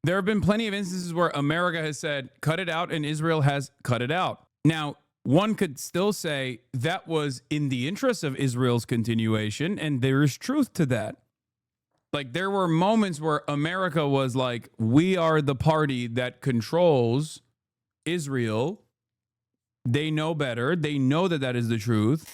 There have been plenty of instances where America has said, cut it out, and Israel has cut it out. Now, one could still say that was in the interest of Israel's continuation, and there is truth to that. Like, there were moments where America was like, we are the party that controls Israel. They know better. They know that that is the truth.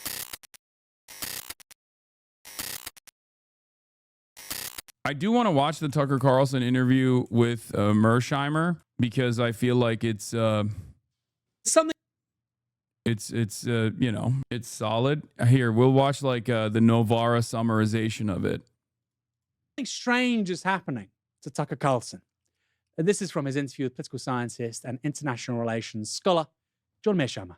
I do want to watch the Tucker Carlson interview with Mersheimer because I feel like it's something. It's you know, it's solid. Here, we'll watch like the Novara summarization of it. Something strange is happening to Tucker Carlson. And this is from his interview with political scientist and international relations scholar John Mearsheimer.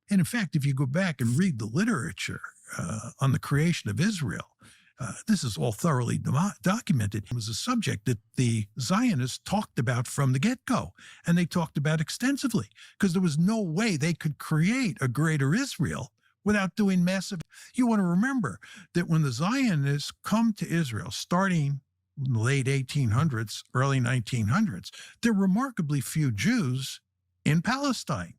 And in fact, if you go back and read the literature on the creation of Israel, this is all thoroughly documented. It was a subject that the Zionists talked about from the get-go, and they talked about extensively, because there was no way they could create a greater Israel without doing massive. You want to remember that when the Zionists come to Israel, starting in the late 1800s, early 1900s, there are remarkably few Jews in Palestine.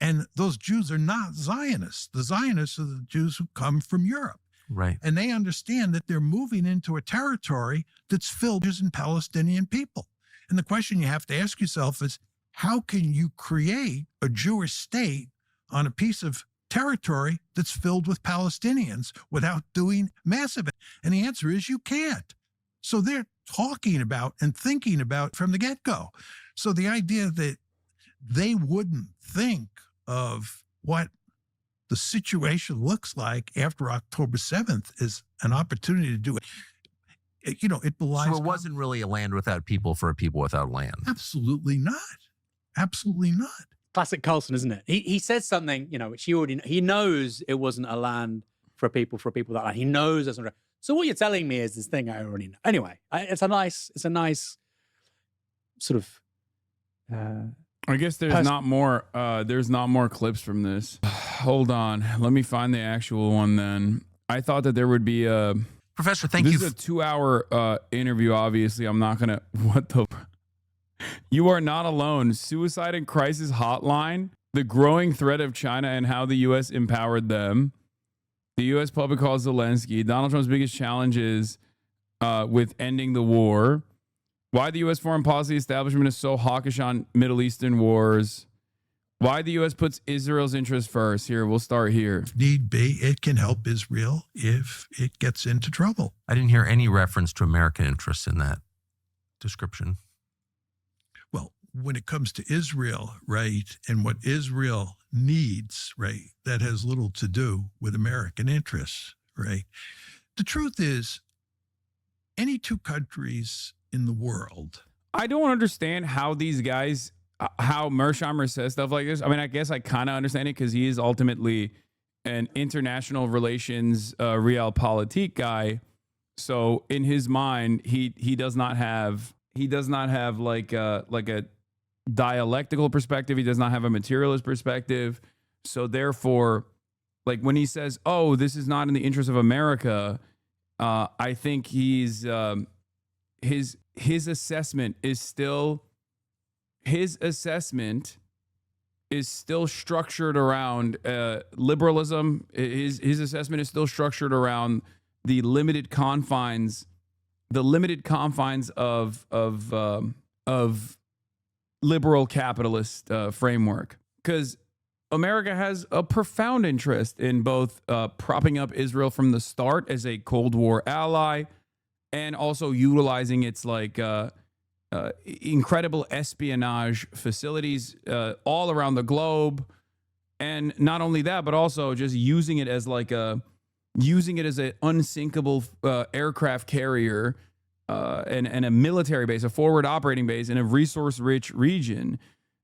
And those Jews are not Zionists. The Zionists are the Jews who come from Europe. Right. And they understand that they're moving into a territory that's filled with Palestinian people. And the question you have to ask yourself is, how can you create a Jewish state on a piece of territory that's filled with Palestinians without doing massive? And the answer is you can't. So they're talking about and thinking about from the get-go. So the idea that they wouldn't think of what the situation looks like after October 7th is an opportunity to do it. You know, it belies. So it wasn't really a land without people for a people without land. Absolutely not. Absolutely not. Classic Carlson, isn't it? He says something, you know, which he knows it wasn't a land for people that land. He knows that's not. So what you're telling me is this thing I already know. Anyway, it's a nice sort of. I guess there's not more clips from this. Hold on. Let me find the actual one then. I thought that there would be a... Professor, thank you. This is a 2-hour interview, obviously. I'm not going to... What the... You are not alone. Suicide and Crisis Hotline. The growing threat of China and how the U.S. empowered them. The U.S. public calls Zelensky. Donald Trump's biggest challenge is with ending the war. Why the U.S. foreign policy establishment is so hawkish on Middle Eastern wars. Why the U.S. puts Israel's interests first. Here, we'll start here. If need be, it can help Israel if it gets into trouble. I didn't hear any reference to American interests in that description. Well, when it comes to Israel, right, and what Israel needs, right, that has little to do with American interests, right? The truth is, any two countries in the world. I don't understand how these guys, how Mersheimer says stuff like this. I mean, I guess I kind of understand it because he is ultimately an international relations realpolitik guy. So in his mind, he does not have like a dialectical perspective. He does not have a materialist perspective. So therefore, like when he says, "Oh, this is not in the interest of America," I think he's his assessment is still structured around liberalism. His assessment is still structured around the limited confines of liberal capitalist framework. Because America has a profound interest in both propping up Israel from the start as a Cold War ally, and also utilizing its like incredible espionage facilities all around the globe, and not only that, but also just using it as an unsinkable aircraft carrier and a military base, a forward operating base in a resource-rich region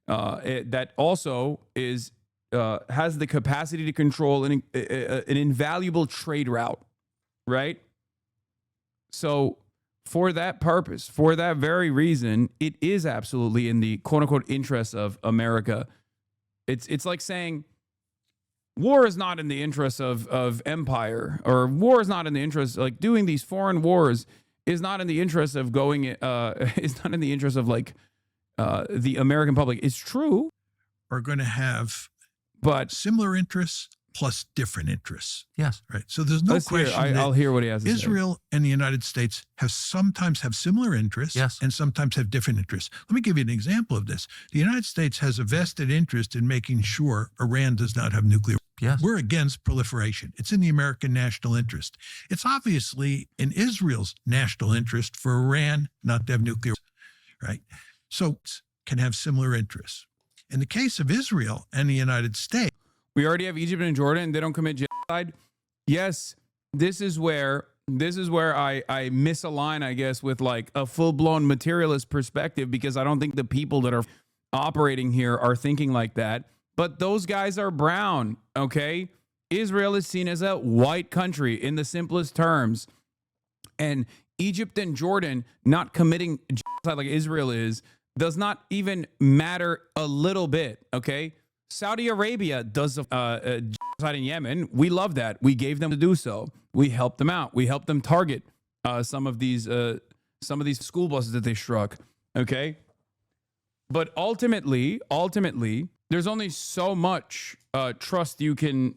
that also has the capacity to control an invaluable trade route, right? So for that purpose, for that very reason, it is absolutely in the quote unquote interests of America. It's like saying war is not in the interest of empire, or war is not in the interest, like doing these foreign wars is not in the interest of going, is not in the interest of like the American public. It's true. Are going to have but similar interests plus different interests. Yes. Right. So there's no question I'll hear what he has to say. Israel and the United States sometimes have similar interests Yes. and sometimes have different interests. Let me give you an example of this. The United States has a vested interest in making sure Iran does not have nuclear. Yes. We're against proliferation. It's in the American national interest. It's obviously in Israel's national interest for Iran not to have nuclear, right? So can have similar interests. In the case of Israel and the United States, We already have Egypt and Jordan. They don't commit genocide. Yes, this is where I misalign, I guess, with like a full-blown materialist perspective, because I don't think the people that are operating here are thinking like that. But those guys are brown, okay? Israel is seen as a white country in the simplest terms. And Egypt and Jordan not committing genocide like Israel is does not even matter a little bit, okay? Saudi Arabia does genocide in Yemen. We love that. We gave them to do so. We helped them out. We helped them target some of these school buses that they struck. Okay, but ultimately, there's only so much trust you can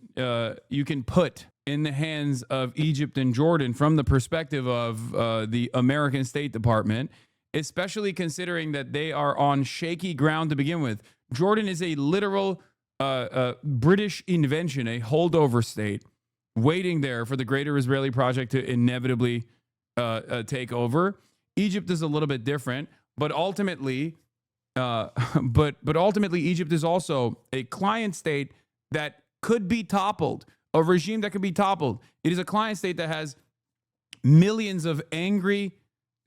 put in the hands of Egypt and Jordan from the perspective of the American State Department, especially considering that they are on shaky ground to begin with. Jordan is a literal British invention, a holdover state, waiting there for the greater Israeli project to inevitably take over. Egypt is a little bit different, but ultimately, Egypt is also a client state that could be toppled, a regime that could be toppled. It is a client state that has millions of angry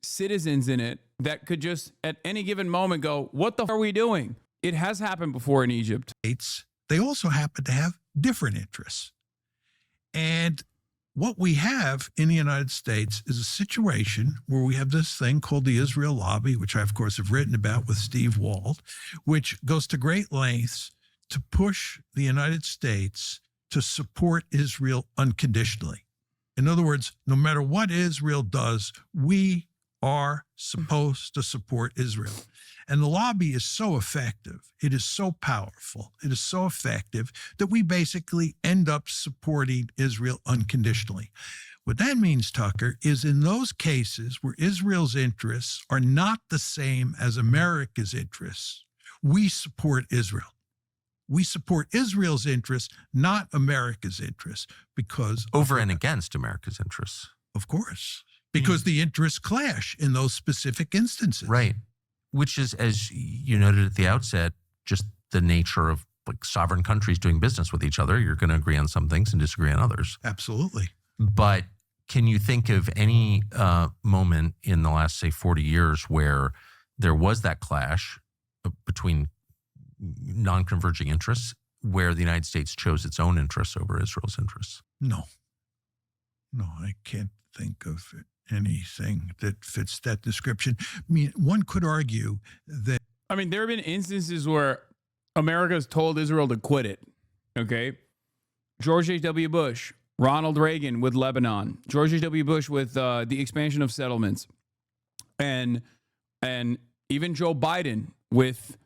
citizens in it that could just at any given moment go, what the f- are we doing? It has happened before in Egypt. They also happen to have different interests. And what we have in the United States is a situation where we have this thing called the Israel lobby, which I, of course, have written about with Steve Wald, which goes to great lengths to push the United States to support Israel unconditionally. In other words, no matter what Israel does, we are supposed to support Israel. And the lobby is so effective. It is so powerful. It is so effective that we basically end up supporting Israel unconditionally. What that means, Tucker, is in those cases where Israel's interests are not the same as America's interests, we support Israel. We support Israel's interests, not America's interests, because Over and against America's interests. of course, because the interests clash in those specific instances. Right. Which is, as you noted at the outset, just the nature of like sovereign countries doing business with each other. You're going to agree on some things and disagree on others. Absolutely. But can you think of any moment in the last, say, 40 years where there was that clash between non-converging interests, where the United States chose its own interests over Israel's interests? No, I can't think of anything that fits that description. I mean, one could argue that. I mean, there have been instances where America's told Israel to quit it. Okay. George H.W. Bush, Ronald Reagan with Lebanon, George H.W. Bush with the expansion of settlements, and even Joe Biden with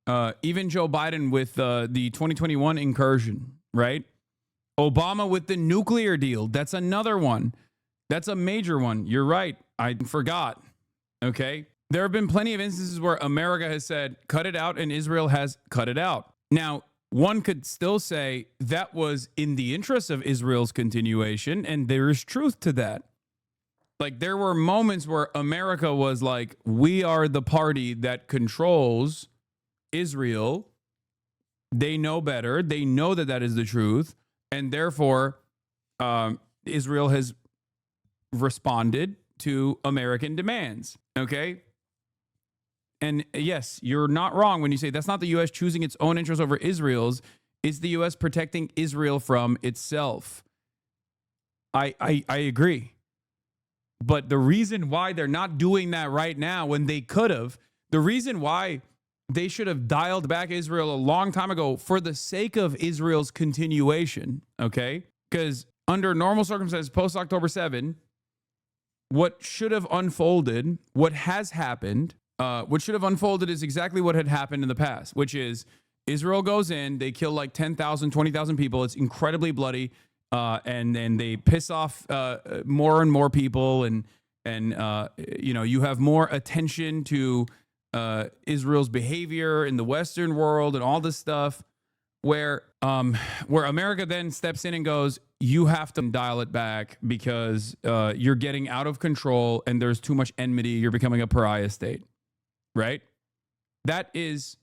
the 2021 incursion, right? Obama with the nuclear deal. That's another one. That's a major one. You're right. I forgot. Okay. There have been plenty of instances where America has said, cut it out, and Israel has cut it out. Now, one could still say that was in the interest of Israel's continuation, and there is truth to that. Like, there were moments where America was like, we are the party that controls Israel. They know better. They know that that is the truth. And therefore, Israel has responded to American demands. Okay. And yes, you're not wrong when you say that's not the U.S. choosing its own interests over Israel's. It's the U.S. protecting Israel from itself. I agree. But the reason why they're not doing that right now when they could have, the reason why they should have dialed back Israel a long time ago for the sake of Israel's continuation, okay? Because under normal circumstances, post-October 7, what should have unfolded, what has happened, what should have unfolded is exactly what had happened in the past, which is Israel goes in, they kill like 10,000, 20,000 people. It's incredibly bloody. And then they piss off more and more people. And you have more attention to Israel's behavior in the Western world and all this stuff where America then steps in and goes, you have to dial it back because you're getting out of control and there's too much enmity. You're becoming a pariah state, right? That is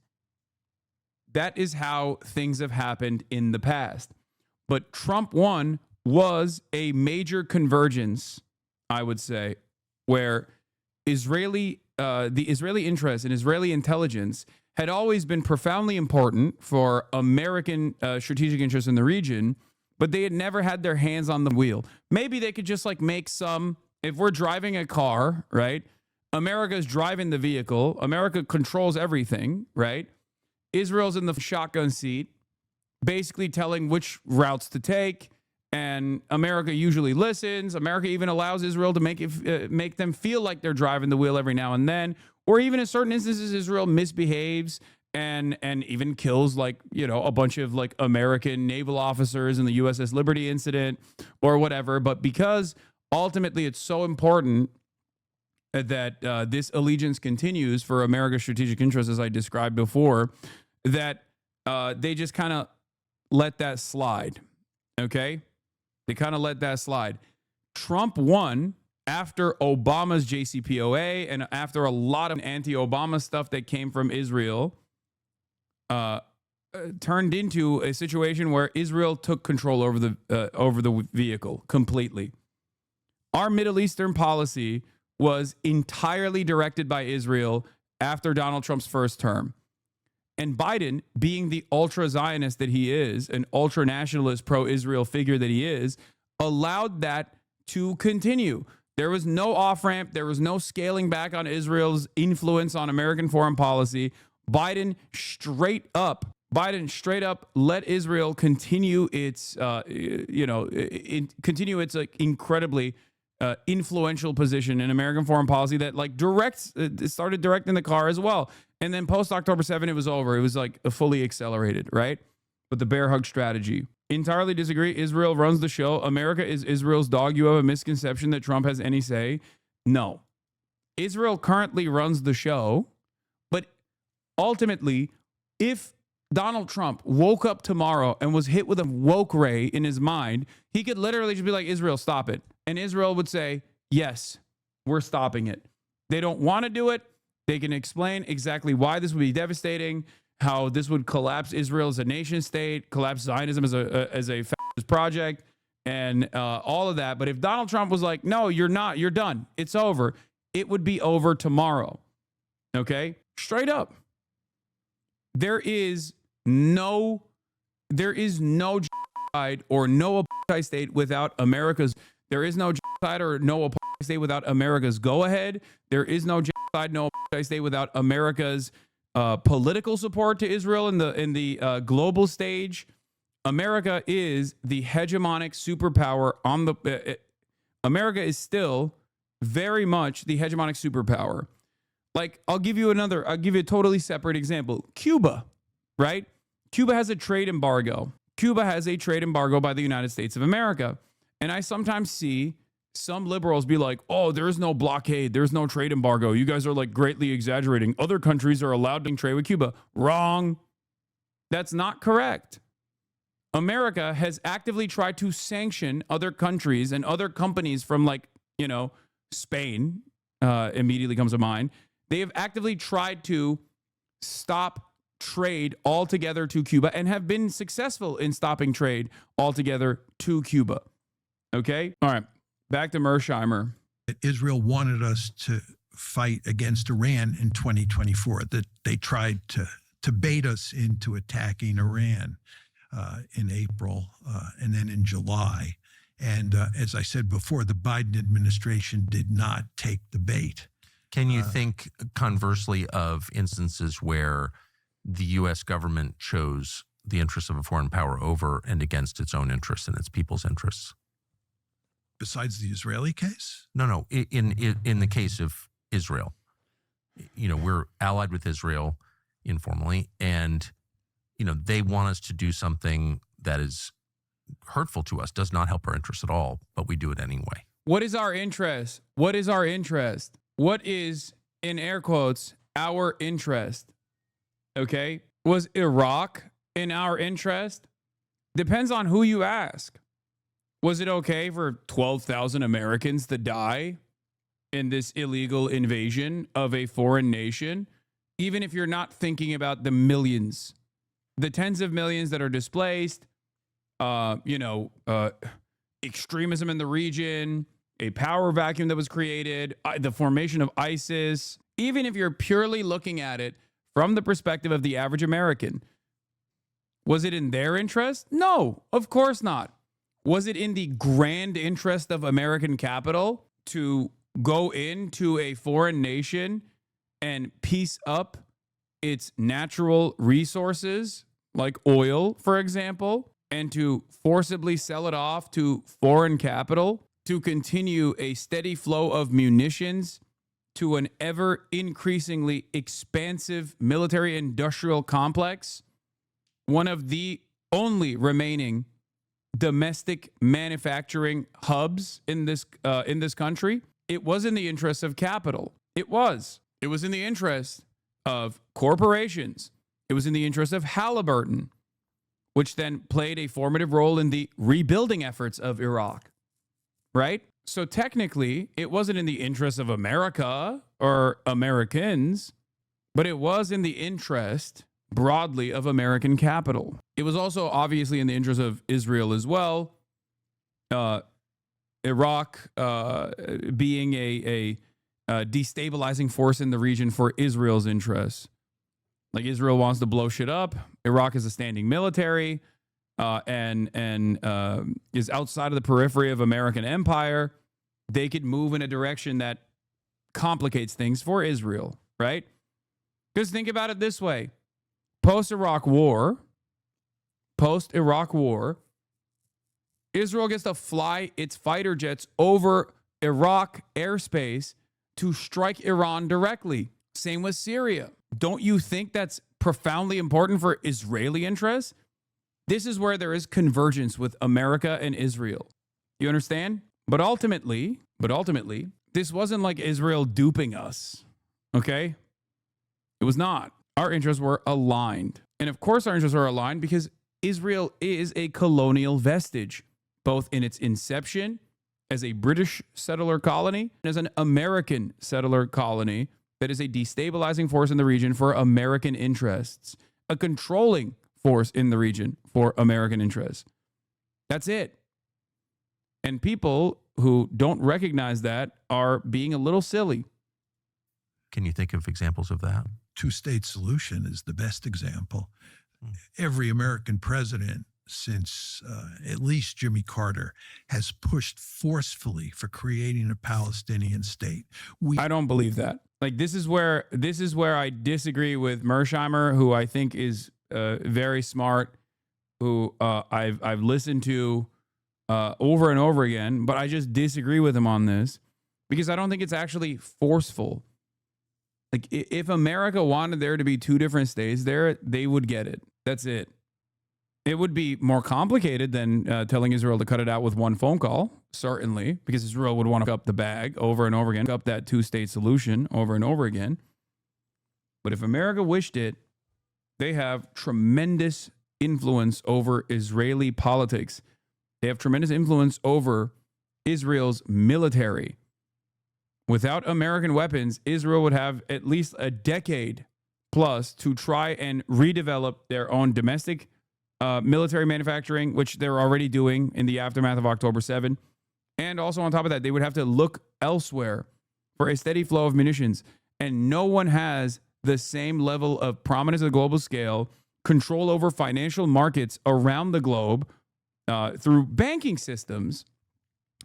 how things have happened in the past. But Trump 1 was a major convergence, I would say, where the Israeli interest and Israeli intelligence had always been profoundly important for American strategic interests in the region, but they had never had their hands on the wheel. Maybe they could just like make some, if we're driving a car, right? America's driving the vehicle. America controls everything, right? Israel's in the shotgun seat, basically telling which routes to take, and America usually listens. America even allows Israel to make them feel like they're driving the wheel every now and then, or even in certain instances, Israel misbehaves and even kills like a bunch of like American naval officers in the USS Liberty incident or whatever. But because ultimately it's so important that this allegiance continues for America's strategic interests, as I described before, that they just kind of let that slide, okay? They kind of let that slide. Trump won after Obama's JCPOA and after a lot of anti-Obama stuff that came from Israel turned into a situation where Israel took control over the vehicle completely. Our Middle Eastern policy was entirely directed by Israel after Donald Trump's first term. And Biden, being the ultra-Zionist that he is, an ultra-nationalist pro-Israel figure that he is, allowed that to continue. There was no off-ramp. There was no scaling back on Israel's influence on American foreign policy. Biden straight up let Israel continue its, incredibly influential position in American foreign policy that like started directing the car as well. And then post October 7, it was over. It was like fully accelerated, right? But the bear hug strategy. Entirely disagree. Israel runs the show. America is Israel's dog. You have a misconception that Trump has any say. No. Israel currently runs the show. But ultimately, if Donald Trump woke up tomorrow and was hit with a woke ray in his mind, he could literally just be like, Israel, stop it. And Israel would say, yes, we're stopping it. They don't want to do it. They can explain exactly why this would be devastating, how this would collapse Israel as a nation state, collapse Zionism as a fascist project, and all of that. But if Donald Trump was like, no, you're not, you're done, it's over, it would be over tomorrow. Okay? Straight up. There is no genocide or no apartheid state without America's. There is no genocide or no apartheid state without America's go-ahead. There is no genocide, no apartheid state without America's political support to Israel in the global stage. America is the hegemonic superpower on the. America is still very much the hegemonic superpower. Like I'll give you a totally separate example. Cuba, right? Cuba has a trade embargo. Cuba has a trade embargo by the United States of America. And I sometimes see some liberals be like, oh, there's no blockade. There's no trade embargo. You guys are like greatly exaggerating. Other countries are allowed to trade with Cuba. Wrong. That's not correct. America has actively tried to sanction other countries and other companies from Spain immediately comes to mind. They have actively tried to stop trade altogether to Cuba and have been successful in stopping trade altogether to Cuba. Okay? All right. Back to Mersheimer. Israel wanted us to fight against Iran in 2024, that they tried to bait us into attacking Iran in April and then in July. And as I said before, the Biden administration did not take the bait. Can you think conversely of instances where the U.S. government chose the interests of a foreign power over and against its own interests and its people's interests? besides the Israeli case? No. In the case of Israel, we're allied with Israel informally, and they want us to do something that is hurtful to us, does not help our interests at all, but we do it anyway. What is our interest? What is our interest? What is, in air quotes, our interest? Okay. Was Iraq in our interest? Depends on who you ask. Was it okay for 12,000 Americans to die in this illegal invasion of a foreign nation? Even if you're not thinking about the millions, the tens of millions that are displaced, extremism in the region, a power vacuum that was created, the formation of ISIS. Even if you're purely looking at it from the perspective of the average American, was it in their interest? No, of course not. Was it in the grand interest of American capital to go into a foreign nation and piece up its natural resources, like oil, for example, and to forcibly sell it off to foreign capital to continue a steady flow of munitions to an ever increasingly expansive military industrial complex, one of the only remaining domestic manufacturing hubs in this country? It was in the interest of capital. It was in the interest of corporations. It was in the interest of Halliburton, which then played a formative role in the rebuilding efforts of Iraq, right? So technically, it wasn't in the interest of America or Americans, but it was in the interest broadly of American capital. It was also obviously in the interest of Israel as well. Iraq being a destabilizing force in the region for Israel's interests. Like, Israel wants to blow shit up. Iraq is a standing military and is outside of the periphery of American empire. They could move in a direction that complicates things for Israel, right? Because think about it this way. Post-Iraq war, Israel gets to fly its fighter jets over Iraq airspace to strike Iran directly. Same with Syria. Don't you think that's profoundly important for Israeli interests? This is where there is convergence with America and Israel. You understand? But ultimately, this wasn't like Israel duping us, okay? It was not. Our interests were aligned. And of course our interests are aligned because Israel is a colonial vestige, both in its inception as a British settler colony and as an American settler colony that is a destabilizing force in the region for American interests, a controlling force in the region for American interests. That's it. And people who don't recognize that are being a little silly. Can you think of examples of that? Two-state solution is the best example. Every American president since at least Jimmy Carter has pushed forcefully for creating a Palestinian state. I don't believe that. Like, this is where I disagree with Mersheimer, who I think is very smart, who I've listened to over and over again, but I just disagree with him on this because I don't think it's actually forceful. Like, if America wanted there to be two different states there, they would get it. That's it. It would be more complicated than telling Israel to cut it out with one phone call, certainly, because Israel would want to up the bag over and over again, up that two-state solution over and over again. But if America wished it, they have tremendous influence over Israeli politics. They have tremendous influence over Israel's military. Without American weapons, Israel would have at least a decade plus to try and redevelop their own domestic military manufacturing, which they're already doing in the aftermath of October 7. And also on top of that, they would have to look elsewhere for a steady flow of munitions. And no one has the same level of prominence at the global scale, control over financial markets around the globe through banking systems,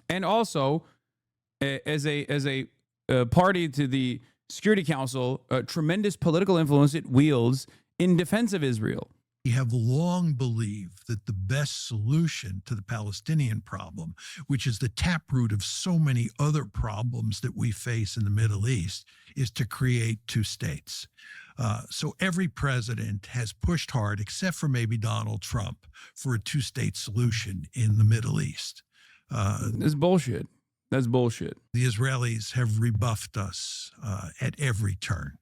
and also as a party to the Security Council, tremendous political influence it wields in defense of Israel. We have long believed that the best solution to the Palestinian problem, which is the taproot of so many other problems that we face in the Middle East, is to create two states. So every president has pushed hard, except for maybe Donald Trump, for a two-state solution in the Middle East. That's bullshit. That's bullshit. The Israelis have rebuffed us at every turn.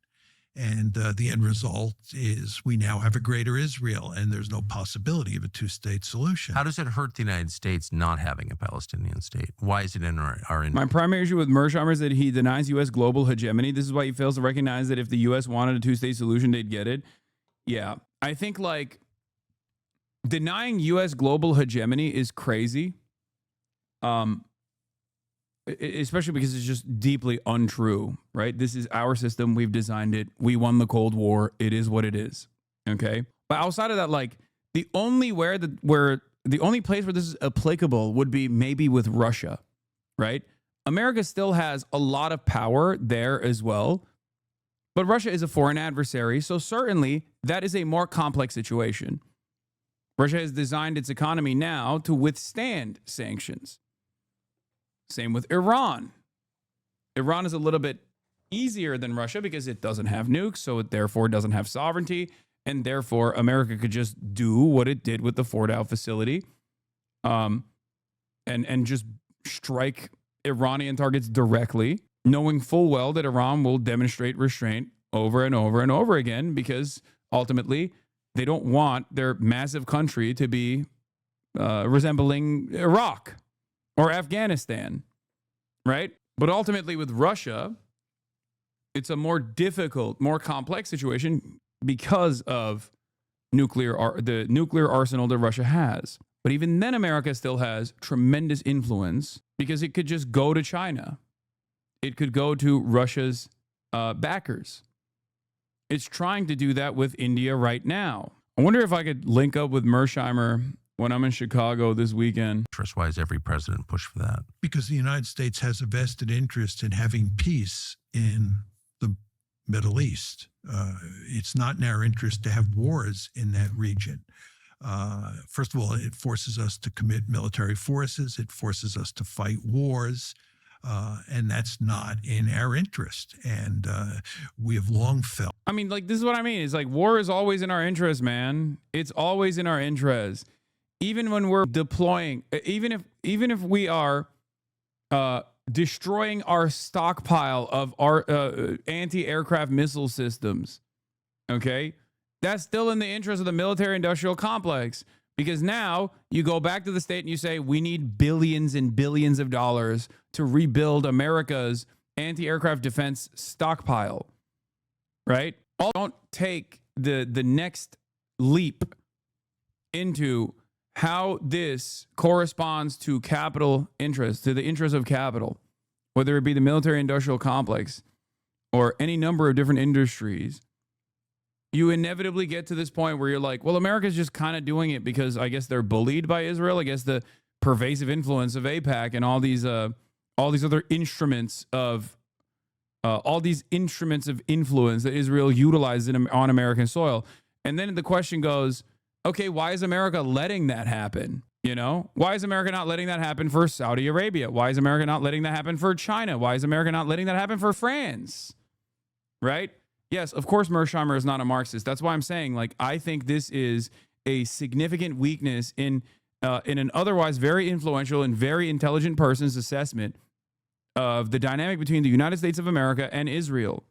And the end result is we now have a greater Israel, and there's no possibility of a two-state solution. How does it hurt the United States not having a Palestinian state? Why is it in our interest? My primary issue with Mersheimer is that he denies U.S. global hegemony. This is why he fails to recognize that if the U.S. wanted a two-state solution, they'd get it. Yeah. I think, like, denying U.S. global hegemony is crazy. Especially because it's just deeply untrue, right? This is our system. We've designed it. We won the Cold War. It is what it is. Okay. But outside of that, like, the only place where this is applicable would be maybe with Russia, right? America still has a lot of power there as well, but Russia is a foreign adversary. So certainly that is a more complex situation. Russia has designed its economy now to withstand sanctions. Same with Iran. Iran is a little bit easier than Russia because it doesn't have nukes, so it therefore doesn't have sovereignty, and therefore America could just do what it did with the Fordow facility, and just strike Iranian targets directly, knowing full well that Iran will demonstrate restraint over and over and over again because ultimately they don't want their massive country to be resembling Iraq or Afghanistan, right? But ultimately with Russia, it's a more difficult, more complex situation because of the nuclear arsenal that Russia has. But even then, America still has tremendous influence because it could just go to China. It could go to Russia's backers. It's trying to do that with India right now. I wonder if I could link up with Mersheimer when I'm in Chicago this weekend. Why has every president pushed for that? Because the United States has a vested interest in having peace in the Middle East. It's not in our interest to have wars in that region. First of all, it forces us to commit military forces. It forces us to fight wars. And that's not in our interest. And we have long felt. I mean, like, this is what I mean. It's like war is always in our interest, man. It's always in our interest. Even when we're deploying, even if we are destroying our stockpile of our anti-aircraft missile systems, okay, that's still in the interest of the military-industrial complex. Because now you go back to the state and you say, we need billions and billions of dollars to rebuild America's anti-aircraft defense stockpile, right? Don't take the next leap into how this corresponds to capital interest, to the interest of capital, whether it be the military-industrial complex or any number of different industries. You inevitably get to this point where you're like, well, America's just kind of doing it because I guess they're bullied by Israel. I guess the pervasive influence of AIPAC and all these other instruments of influence that Israel utilizes on American soil. And then the question goes, okay, why is America letting that happen? You know, why is America not letting that happen for Saudi Arabia? Why is America not letting that happen for China? Why is America not letting that happen for France? Right? Yes, of course, Mersheimer is not a Marxist. That's why I'm saying, like, I think this is a significant weakness in an otherwise very influential and very intelligent person's assessment of the dynamic between the United States of America and Israel.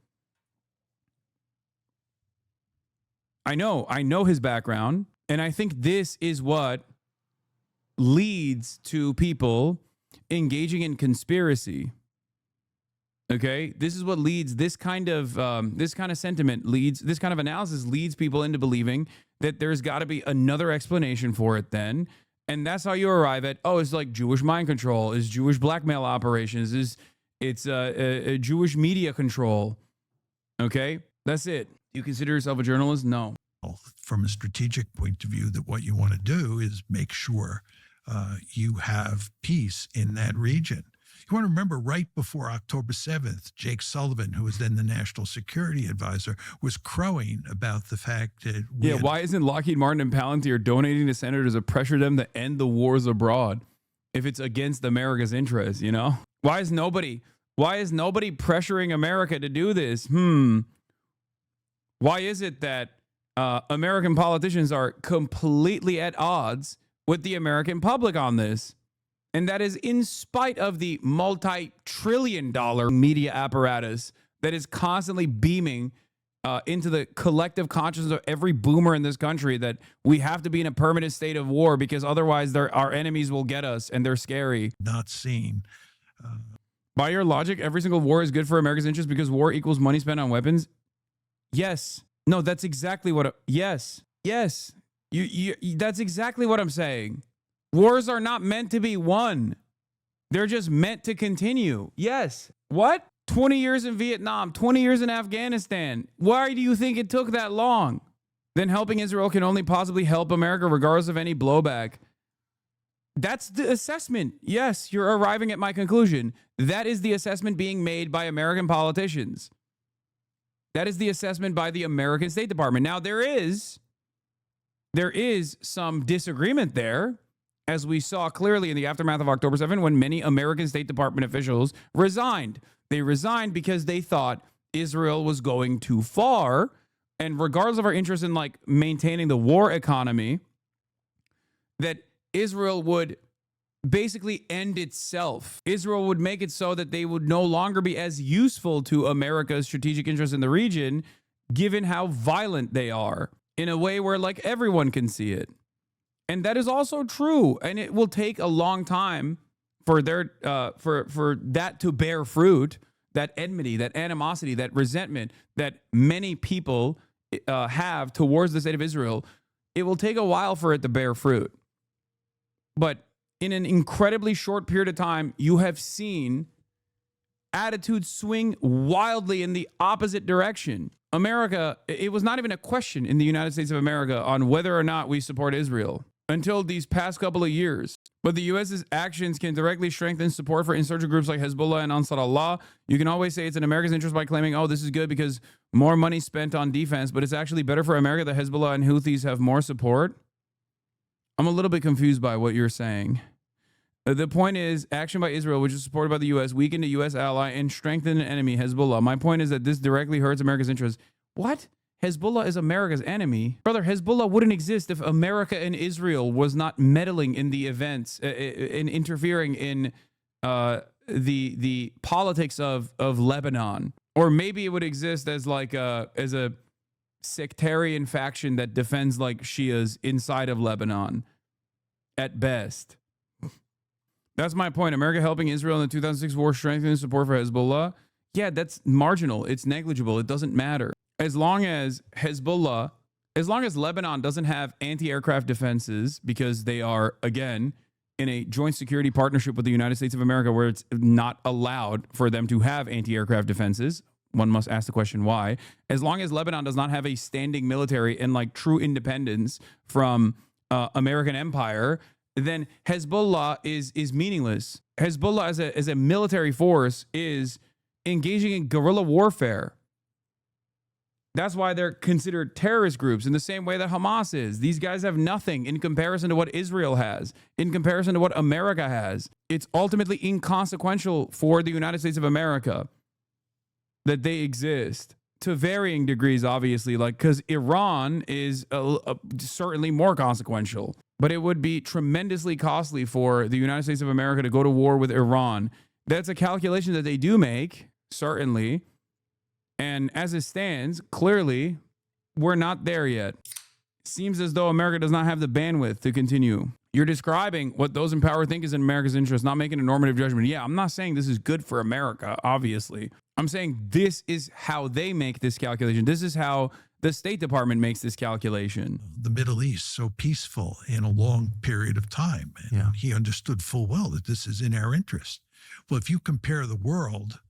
I know his background, and I think this is what leads to people engaging in conspiracy. Okay, this is what leads this kind of sentiment leads this kind of analysis leads people into believing that there's got to be another explanation for it then, and that's how you arrive at, oh, it's like Jewish mind control, is Jewish blackmail operations, it's a Jewish media control. Okay, that's it. Do you consider yourself a journalist? No. From a strategic point of view, that what you want to do is make sure you have peace in that region. You want to remember right before October 7th, Jake Sullivan, who was then the National Security Advisor, was crowing about the fact that why isn't Lockheed Martin and Palantir donating to senators to pressure them to end the wars abroad if it's against America's interests, you know? Why is nobody pressuring America to do this? Why is it that American politicians are completely at odds with the American public on this? And that is in spite of the multi-trillion-dollar media apparatus that is constantly beaming into the collective consciousness of every boomer in this country that we have to be in a permanent state of war because otherwise our enemies will get us and they're scary. Not seen. By your logic, every single war is good for America's interest because war equals money spent on weapons? Yes. No, that's exactly what... Yes. That's exactly what I'm saying. Wars are not meant to be won. They're just meant to continue. Yes. What? 20 years in Vietnam, 20 years in Afghanistan. Why do you think it took that long? Then helping Israel can only possibly help America regardless of any blowback. That's the assessment. Yes, you're arriving at my conclusion. That is the assessment being made by American politicians. That is the assessment by the American State Department. Now, there is some disagreement there, as we saw clearly in the aftermath of October 7, when many American State Department officials resigned. They resigned because they thought Israel was going too far. And regardless of our interest in like maintaining the war economy, that Israel would basically end itself. Israel would make it so that they would no longer be as useful to America's strategic interests in the region, given how violent they are, in a way where like everyone can see it. And that is also true. And it will take a long time for for that to bear fruit, that enmity, that animosity, that resentment that many people have towards the state of Israel. It will take a while for it to bear fruit. But in an incredibly short period of time, you have seen attitudes swing wildly in the opposite direction. America, it was not even a question in the United States of America on whether or not we support Israel until these past couple of years. But the U.S.'s actions can directly strengthen support for insurgent groups like Hezbollah and Ansar Allah. You can always say it's in America's interest by claiming, oh, this is good because more money spent on defense, but it's actually better for America that Hezbollah and Houthis have more support. I'm a little bit confused by what you're saying. The point is, action by Israel, which is supported by the U.S., weakened a U.S. ally and strengthened an enemy, Hezbollah. My point is that this directly hurts America's interests. What? Hezbollah is America's enemy? Brother, Hezbollah wouldn't exist if America and Israel was not meddling in the events, in interfering in the politics of Lebanon. Or maybe it would exist as like as a sectarian faction that defends like Shias inside of Lebanon, at best. That's my point. America helping Israel in the 2006 war, strengthening support for Hezbollah. Yeah, that's marginal. It's negligible. It doesn't matter. As long as Lebanon doesn't have anti-aircraft defenses, because they are, again, in a joint security partnership with the United States of America where it's not allowed for them to have anti-aircraft defenses. One must ask the question why. As long as Lebanon does not have a standing military and like true independence from American empire, then Hezbollah is meaningless. Hezbollah as a military force is engaging in guerrilla warfare. That's why they're considered terrorist groups in the same way that Hamas is. These guys have nothing in comparison to what Israel has, in comparison to what America has. It's ultimately inconsequential for the United States of America that they exist, to varying degrees, obviously, like because Iran is certainly more consequential. But it would be tremendously costly for the United States of America to go to war with Iran. That's a calculation that they do make, certainly. And as it stands, clearly, we're not there yet. Seems as though America does not have the bandwidth to continue. You're describing what those in power think is in America's interest, not making a normative judgment. Yeah, I'm not saying this is good for America, obviously. I'm saying this is how they make this calculation. This is how the State Department makes this calculation. The Middle East so peaceful in a long period of time. And he understood full well that this is in our interest. Well, if you compare the world,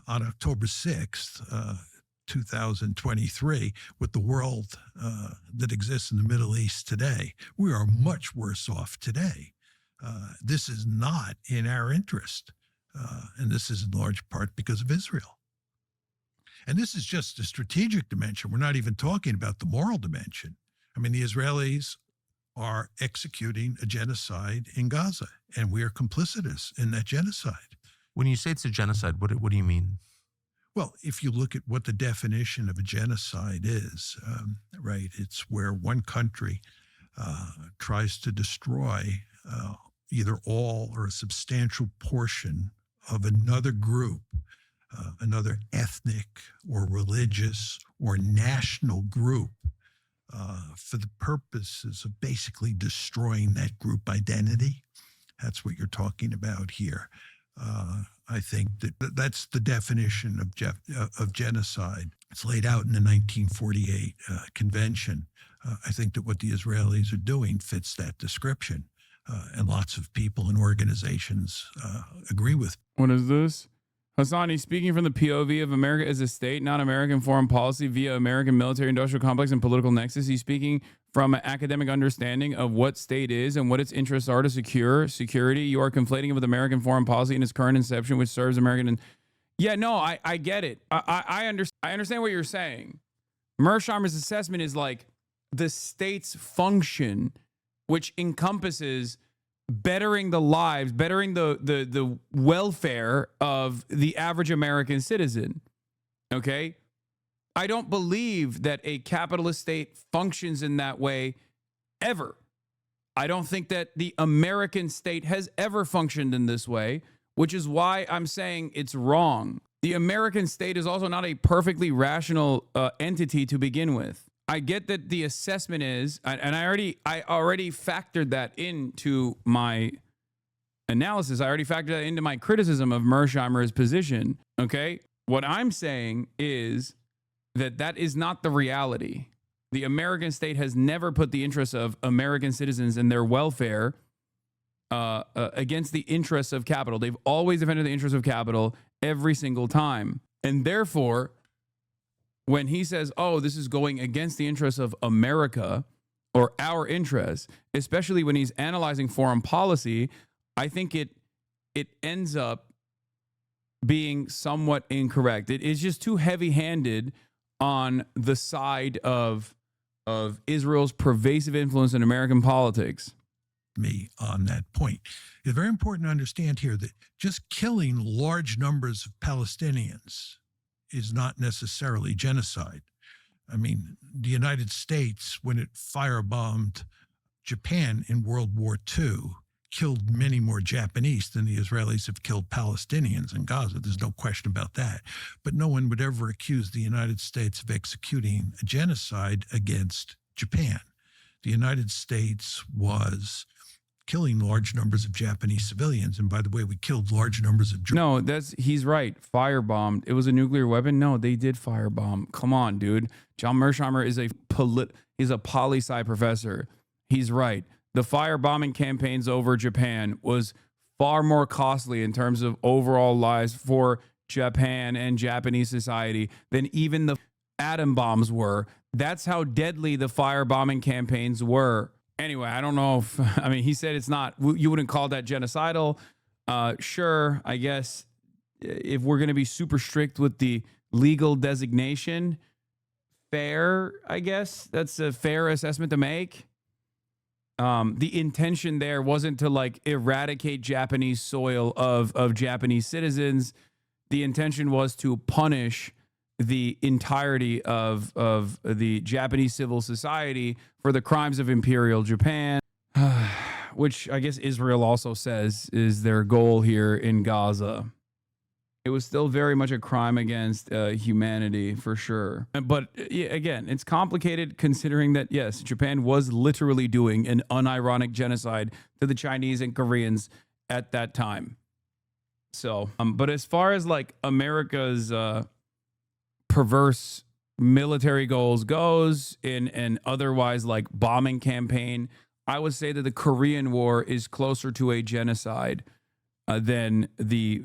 on October 6th, 2023, with the world that exists in the Middle East today, we are much worse off today This is not in our interest. And this is in large part because of Israel. And this is just a strategic dimension. We're not even talking about the moral dimension. I mean, the Israelis are executing a genocide in Gaza, and we are complicitous in that genocide. When you say it's a genocide, what do you mean? Well, if you look at what the definition of a genocide is, right, it's where one country tries to destroy either all or a substantial portion of another group, another ethnic or religious or national group, for the purposes of basically destroying that group identity. That's what you're talking about here. I think that's the definition of genocide. It's laid out in the 1948 convention. I think that what the Israelis are doing fits that description. And lots of people and organizations agree with. What is this? Hasan, he's speaking from the POV of America as a state, not American foreign policy via American military-industrial complex and political nexus. He's speaking from an academic understanding of what state is and what its interests are to secure security. You are conflating it with American foreign policy in its current inception, which serves American. And yeah, no, I get it. I understand what you're saying. Mersheimer's assessment is like the state's function, which encompasses bettering the lives, bettering the welfare of the average American citizen. Okay? I don't believe that a capitalist state functions in that way ever. I don't think that the American state has ever functioned in this way, which is why I'm saying it's wrong. The American state is also not a perfectly rational entity to begin with. I get that the assessment is, and I already factored that into my analysis. I already factored that into my criticism of Mersheimer's position. Okay, what I'm saying is that is not the reality. The American state has never put the interests of American citizens and their welfare against the interests of capital. They've always defended the interests of capital every single time, and therefore, when he says, oh, this is going against the interests of America or our interests, especially when he's analyzing foreign policy, I think it ends up being somewhat incorrect. It is just too heavy-handed on the side of Israel's pervasive influence in American politics. Me on that point. It's very important to understand here that just killing large numbers of Palestinians is not necessarily genocide. I mean, the United States, when it firebombed Japan in World War II, killed many more Japanese than the Israelis have killed Palestinians in Gaza. There's no question about that. But no one would ever accuse the United States of executing a genocide against Japan. The United States was killing large numbers of Japanese civilians. And by the way, we killed large numbers of... No, he's right. Firebombed. It was a nuclear weapon? No, they did firebomb. Come on, dude. John Mersheimer is he's a poli-sci professor. He's right. The firebombing campaigns over Japan was far more costly in terms of overall lives for Japan and Japanese society than even the atom bombs were. That's how deadly the firebombing campaigns were. Anyway, I don't know if, I mean, he said it's not, you wouldn't call that genocidal. Sure, I guess if we're going to be super strict with the legal designation, fair, I guess. That's a fair assessment to make. The intention there wasn't to like eradicate Japanese soil of Japanese citizens. The intention was to punish the entirety of the Japanese civil society for the crimes of Imperial Japan, which I guess Israel also says is their goal here in Gaza. It was still very much a crime against humanity, for sure. But yeah, again, it's complicated considering that, yes, Japan was literally doing an unironic genocide to the Chinese and Koreans at that time. So, but as far as like America's perverse military goals goes in an otherwise like bombing campaign, I would say that the Korean War is closer to a genocide than the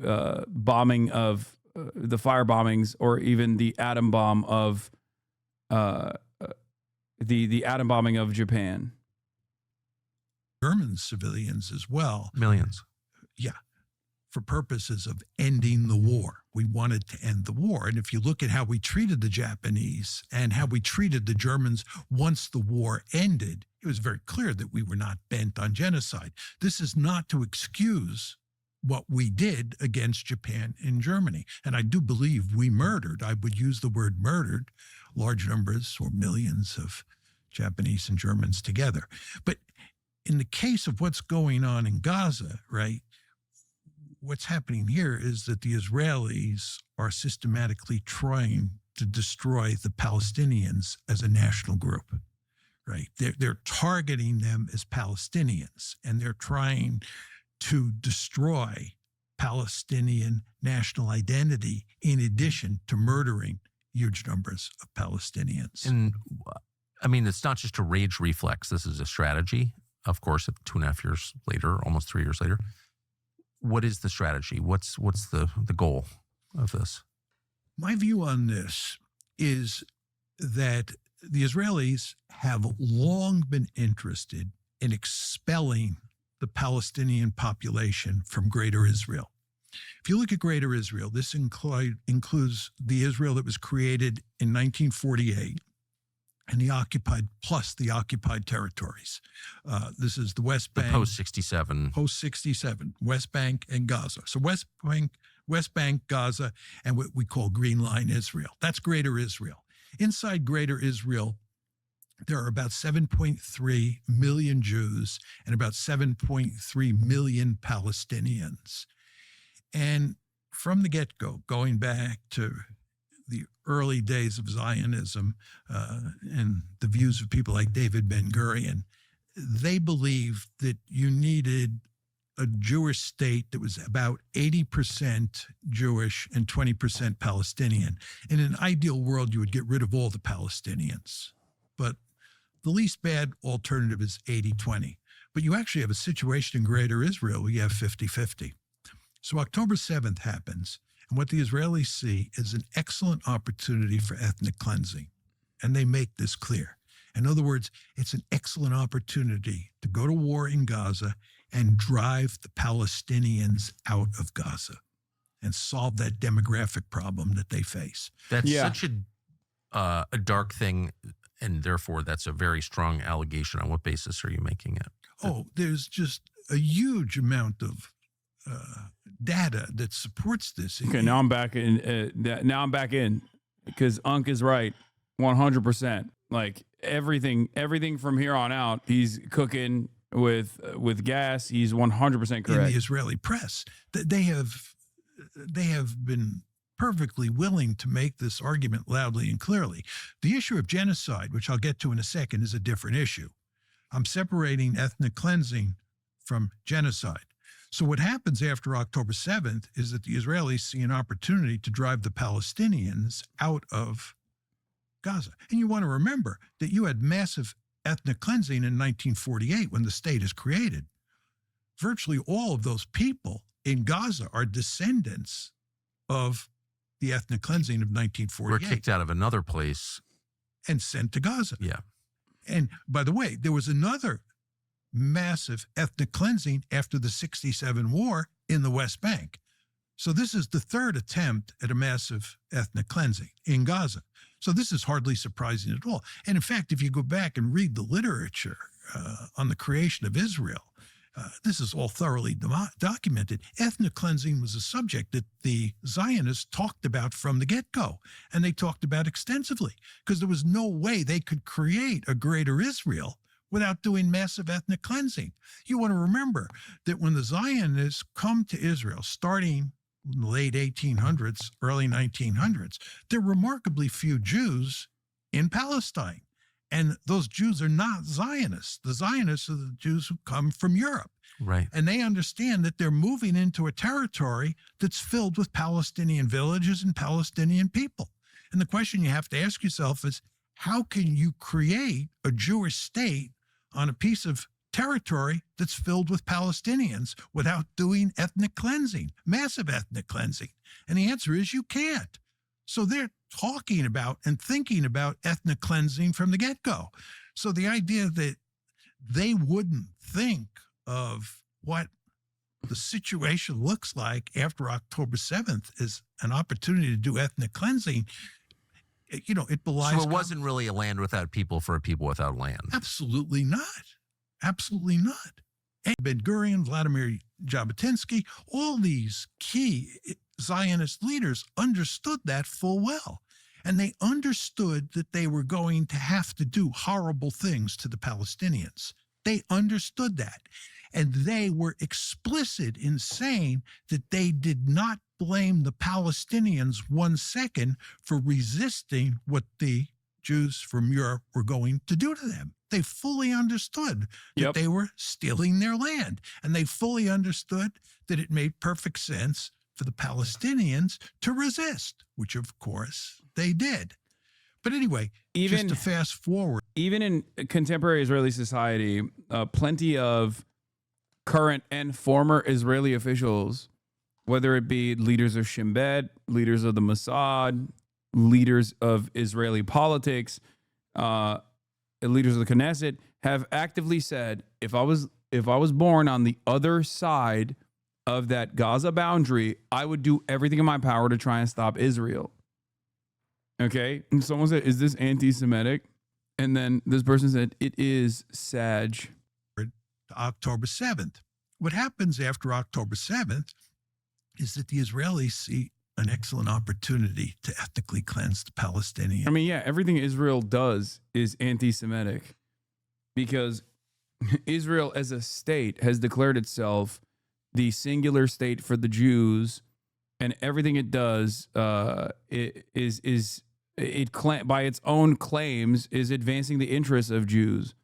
bombing of the fire bombings or even the atom bomb of the atom bombing of Japan. German civilians as well. Millions. Yeah, for purposes of ending the war. We wanted to end the war. And if you look at how we treated the Japanese and how we treated the Germans once the war ended, it was very clear that we were not bent on genocide. This is not to excuse what we did against Japan and Germany. And I do believe we murdered, I would use the word murdered, large numbers or millions of Japanese and Germans together. But in the case of what's going on in Gaza, right, what's happening here is that the Israelis are systematically trying to destroy the Palestinians as a national group, right? They're targeting them as Palestinians, and they're trying to destroy Palestinian national identity in addition to murdering huge numbers of Palestinians. And I mean, it's not just a rage reflex. This is a strategy. Of course, 2.5 years later, almost 3 years later, what is the strategy? What's the goal of this? My view on this is that the Israelis have long been interested in expelling the Palestinian population from Greater Israel. If you look at Greater Israel, this includes the Israel that was created in 1948 and the occupied territories. This is the West Bank. Post-67. Post-67, West Bank and Gaza. So West Bank, Gaza, and what we call Green Line Israel. That's Greater Israel. Inside Greater Israel, there are about 7.3 million Jews and about 7.3 million Palestinians. And from the get-go, going back to the early days of Zionism and the views of people like David Ben-Gurion, they believed that you needed a Jewish state that was about 80% Jewish and 20% Palestinian. In an ideal world, you would get rid of all the Palestinians. But the least bad alternative is 80-20. But you actually have a situation in Greater Israel where you have 50-50. So October 7th happens, and what the Israelis see is an excellent opportunity for ethnic cleansing. And they make this clear. In other words, it's an excellent opportunity to go to war in Gaza and drive the Palestinians out of Gaza and solve that demographic problem that they face. That's such a dark thing, and therefore that's a very strong allegation. On what basis are you making it? Oh, there's just a huge amount of data that supports this. Okay, now I'm back in. Now I'm back in because Unc is right, 100%. Like everything from here on out, he's cooking with gas. He's 100% correct. In the Israeli press, they have been perfectly willing to make this argument loudly and clearly. The issue of genocide, which I'll get to in a second, is a different issue. I'm separating ethnic cleansing from genocide. So what happens after October 7th is that the Israelis see an opportunity to drive the Palestinians out of Gaza. And you want to remember that you had massive ethnic cleansing in 1948 when the state is created. Virtually all of those people in Gaza are descendants of the ethnic cleansing of 1948. We're kicked out of another place. And sent to Gaza. Yeah. And by the way, there was another massive ethnic cleansing after the 67 war in the West Bank. So this is the third attempt at a massive ethnic cleansing in Gaza. So this is hardly surprising at all. And in fact, if you go back and read the literature on the creation of Israel, this is all thoroughly documented. Ethnic cleansing was a subject that the Zionists talked about from the get-go, and they talked about extensively because there was no way they could create a greater Israel without doing massive ethnic cleansing. You want to remember that when the Zionists come to Israel, starting in the late 1800s, early 1900s, there are remarkably few Jews in Palestine. And those Jews are not Zionists. The Zionists are the Jews who come from Europe. Right. And they understand that they're moving into a territory that's filled with Palestinian villages and Palestinian people. And the question you have to ask yourself is, how can you create a Jewish state on a piece of territory that's filled with Palestinians without doing ethnic cleansing, massive ethnic cleansing? And the answer is you can't. So they're talking about and thinking about ethnic cleansing from the get-go. So the idea that they wouldn't think of what the situation looks like after October 7th as an opportunity to do ethnic cleansing, it belies. So it wasn't really a land without people for a people without land. Absolutely not. Absolutely not. And Ben-Gurion, Vladimir Jabotinsky, all these key Zionist leaders understood that full well. And they understood that they were going to have to do horrible things to the Palestinians. They understood that. And they were explicit in saying that they did not blame the Palestinians 1 second for resisting what the Jews from Europe were going to do to them. They fully understood that they were stealing their land. And they fully understood that it made perfect sense for the Palestinians to resist, which of course they did. But anyway, just to fast forward. Even in contemporary Israeli society, plenty of current and former Israeli officials, whether it be leaders of Shin Bet, leaders of the Mossad, leaders of Israeli politics, leaders of the Knesset, have actively said, if I was born on the other side of that Gaza boundary, I would do everything in my power to try and stop Israel. Okay? And someone said, is this anti-Semitic? And then this person said, it is Sag. October 7th. What happens after October 7th is that the Israelis see an excellent opportunity to ethnically cleanse the Palestinians. I mean, yeah, everything Israel does is anti-Semitic because Israel as a state has declared itself the singular state for the Jews, and everything it does by its own claims is advancing the interests of Jews.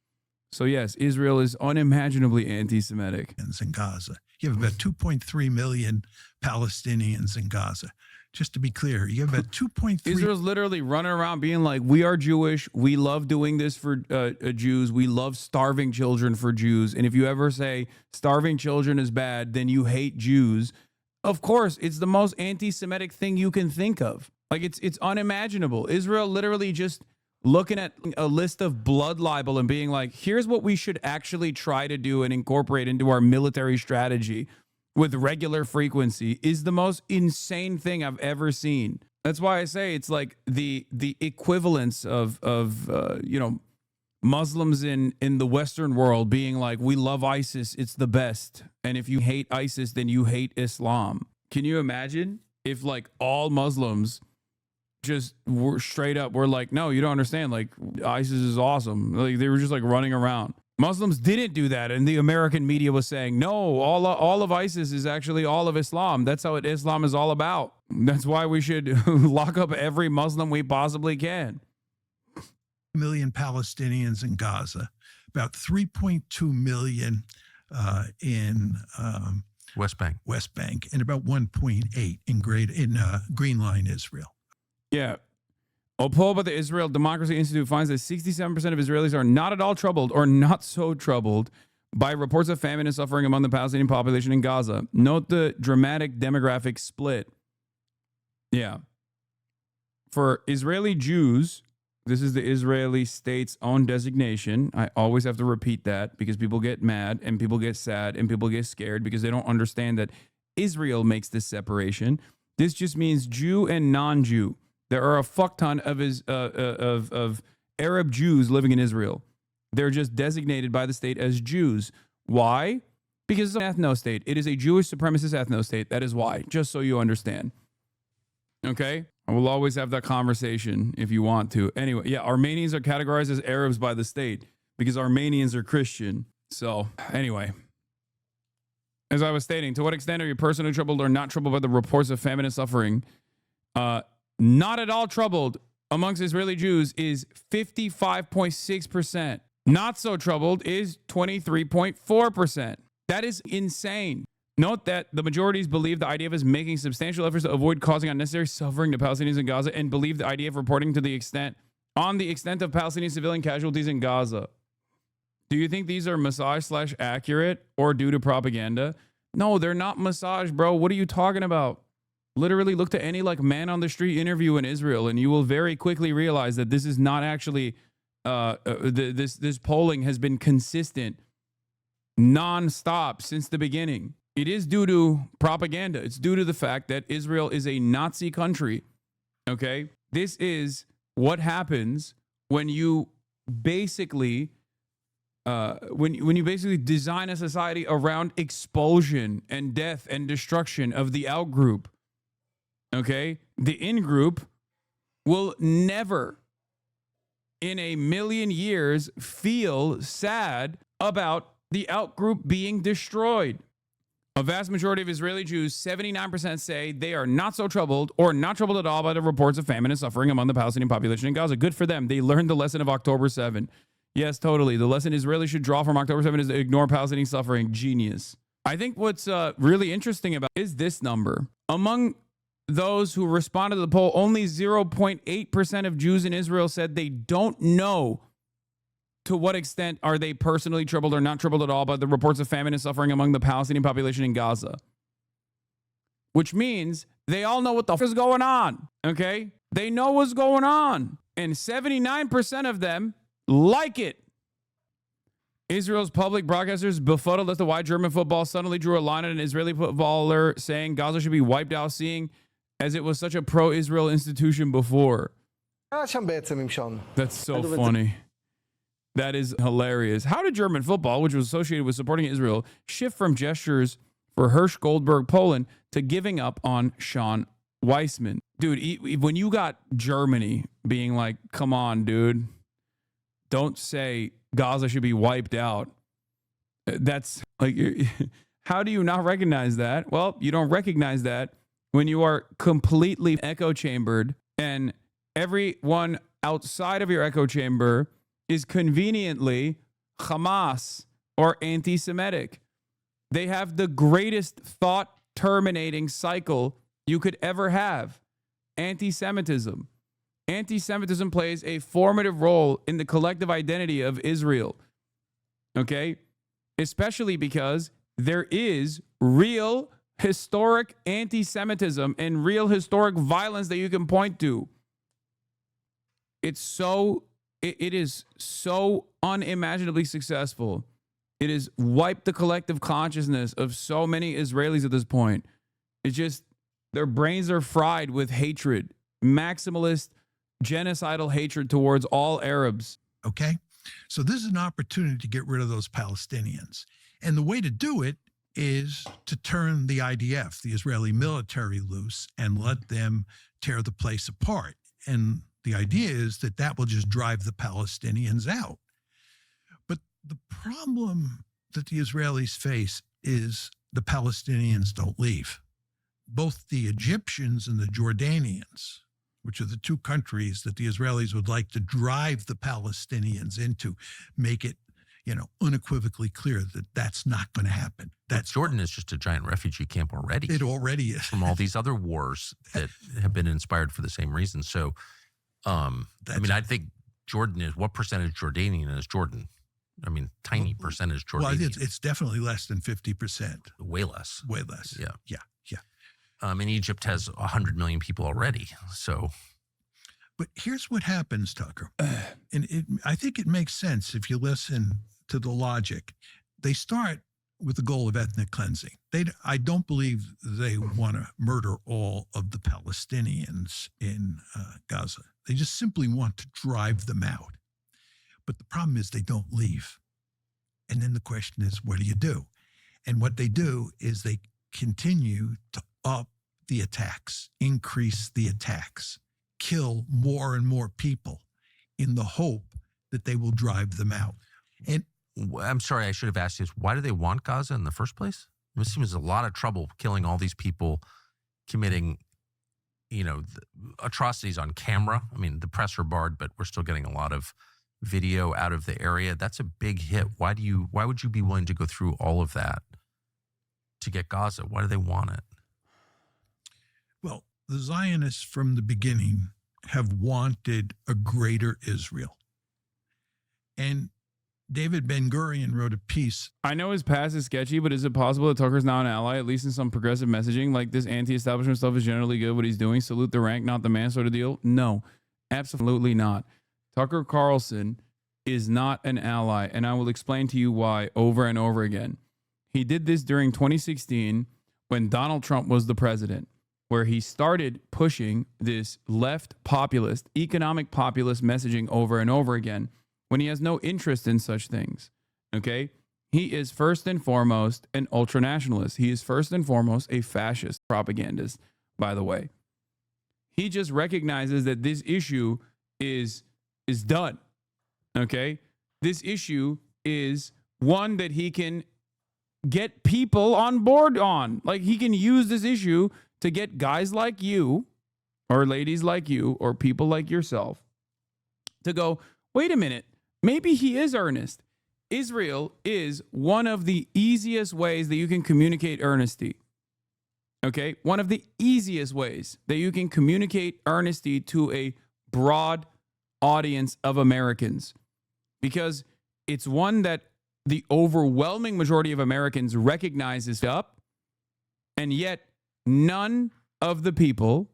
So yes, Israel is unimaginably anti-Semitic. In Gaza, you have about 2.3 million Palestinians in Gaza. Just to be clear, you have about 2.3. Israel's literally running around being like, we are Jewish. We love doing this for Jews. We love starving children for Jews. And if you ever say starving children is bad, then you hate Jews. Of course, it's the most anti-Semitic thing you can think of. Like it's unimaginable. Israel literally just looking at a list of blood libel and being like, here's what we should actually try to do and incorporate into our military strategy with regular frequency is the most insane thing I've ever seen. That's why I say it's like the equivalence of Muslims in the Western world being like, we love ISIS, it's the best. And if you hate ISIS, then you hate Islam. Can you imagine if like all Muslims just were straight up, we're like, no, you don't understand. Like ISIS is awesome. Like they were just like running around. Muslims didn't do that. And the American media was saying, no, all of ISIS is actually all of Islam. That's how Islam is all about. That's why we should lock up every Muslim we possibly can. Million Palestinians in Gaza, about 3.2 million in West Bank, and about 1.8 in Green Line, Israel. Yeah. A poll by the Israel Democracy Institute finds that 67% of Israelis are not at all troubled or not so troubled by reports of famine and suffering among the Palestinian population in Gaza. Note the dramatic demographic split. Yeah. For Israeli Jews, this is the Israeli state's own designation. I always have to repeat that because people get mad and people get sad and people get scared because they don't understand that Israel makes this separation. This just means Jew and non-Jew. There are a fuck ton of Arab Jews living in Israel. They're just designated by the state as Jews. Why? Because it's an ethno-state. It is a Jewish supremacist ethno-state. That is why, just so you understand. Okay? I will always have that conversation if you want to. Anyway, yeah, Armenians are categorized as Arabs by the state because Armenians are Christian. So, anyway. As I was stating, to what extent are you personally troubled or not troubled by the reports of famine and suffering? Not at all troubled amongst Israeli Jews is 55.6%. Not so troubled is 23.4%. That is insane. Note that the majorities believe the IDF is making substantial efforts to avoid causing unnecessary suffering to Palestinians in Gaza and believe the IDF reporting to the extent of Palestinian civilian casualties in Gaza. Do you think these are massage/accurate or due to propaganda? No, they're not massage, bro. What are you talking about? Literally look to any like man on the street interview in Israel and you will very quickly realize that this is not actually this polling has been consistent, nonstop since the beginning. It is due to propaganda. It's due to the fact that Israel is a Nazi country. Okay, this is what happens when you basically when you basically design a society around expulsion and death and destruction of the out group. Okay, the in group will never in a million years feel sad about the out group being destroyed. A vast majority of Israeli Jews, 79%, say they are not so troubled or not troubled at all by the reports of famine and suffering among the Palestinian population in Gaza. Good for them. They learned the lesson of October 7. Yes, totally. The lesson Israelis should draw from October 7 is to ignore Palestinian suffering. Genius. I think what's really interesting about is this number. Among those who responded to the poll, only 0.8% of Jews in Israel said they don't know to what extent are they personally troubled or not troubled at all by the reports of famine and suffering among the Palestinian population in Gaza. Which means they all know what the f is going on, okay? They know what's going on. And 79% of them like it. Israel's public broadcasters befuddled as to why German football suddenly drew a line at an Israeli footballer saying Gaza should be wiped out, seeing as it was such a pro-Israel institution before. That's so funny. That is hilarious. How did German football, which was associated with supporting Israel, shift from gestures for Hirsch Goldberg Poland to giving up on Sean Weissman? Dude, when you got Germany being like, come on, dude, don't say Gaza should be wiped out. That's like, how do you not recognize that? Well, you don't recognize that when you are completely echo chambered and everyone outside of your echo chamber is conveniently Hamas or anti-Semitic. They have the greatest thought-terminating cycle you could ever have. Anti-Semitism. Anti-Semitism plays a formative role in the collective identity of Israel. Okay? Especially because there is real historic anti-Semitism and real historic violence that you can point to. It is so unimaginably successful. It has wiped the collective consciousness of so many Israelis at this point. It's just their brains are fried with hatred, maximalist, genocidal hatred towards all Arabs. Okay? So this is an opportunity to get rid of those Palestinians. And the way to do it is to turn the IDF, the Israeli military, loose and let them tear the place apart. And the idea is that that will just drive the Palestinians out. But the problem that the Israelis face is the Palestinians don't leave. Both the Egyptians and the Jordanians, which are the two countries that the Israelis would like to drive the Palestinians into, make it, unequivocally clear that that's not going to happen. Jordan is just a giant refugee camp already. It already is. From all these other wars that have been inspired for the same reason. So, I think Jordan is, what percentage Jordanian is Jordan? I mean, tiny percentage Jordanian. Well, it's definitely less than 50%. Way less. Way less. Yeah. And Egypt has 100 million people already. So, but here's what happens, Tucker. And I think it makes sense if you listen to the logic. They start with the goal of ethnic cleansing. I don't believe they want to murder all of the Palestinians in Gaza. They just simply want to drive them out. But the problem is they don't leave. And then the question is, what do you do? And what they do is they continue to up the attacks, increase the attacks, kill more and more people in the hope that they will drive them out. And I'm sorry, I should have asked you this. Why do they want Gaza in the first place? It seems a lot of trouble killing all these people, committing, atrocities on camera. I mean, the press are barred, but we're still getting a lot of video out of the area. That's a big hit. Why would you be willing to go through all of that to get Gaza? Why do they want it? Well, the Zionists from the beginning have wanted a greater Israel. And David Ben-Gurion wrote a piece. I know his past is sketchy, but is it possible that Tucker's now an ally, at least in some progressive messaging? Like, this anti-establishment stuff is generally good, what he's doing. Salute the rank, not the man sort of deal? No, absolutely not. Tucker Carlson is not an ally, and I will explain to you why over and over again. He did this during 2016 when Donald Trump was the president, where he started pushing this left populist, economic populist messaging over and over again when he has no interest in such things. Okay? He is first and foremost an ultranationalist. He is first and foremost a fascist propagandist, by the way. He just recognizes that this issue is done. Okay? This issue is one that he can get people on board on. Like, he can use this issue to get guys like you or ladies like you or people like yourself to go, wait a minute, maybe he is earnest. Israel is one of the easiest ways that you can communicate earnesty. Okay? One of the easiest ways that you can communicate earnesty to a broad audience of Americans, because it's one that the overwhelming majority of Americans recognizes up, and yet none of the people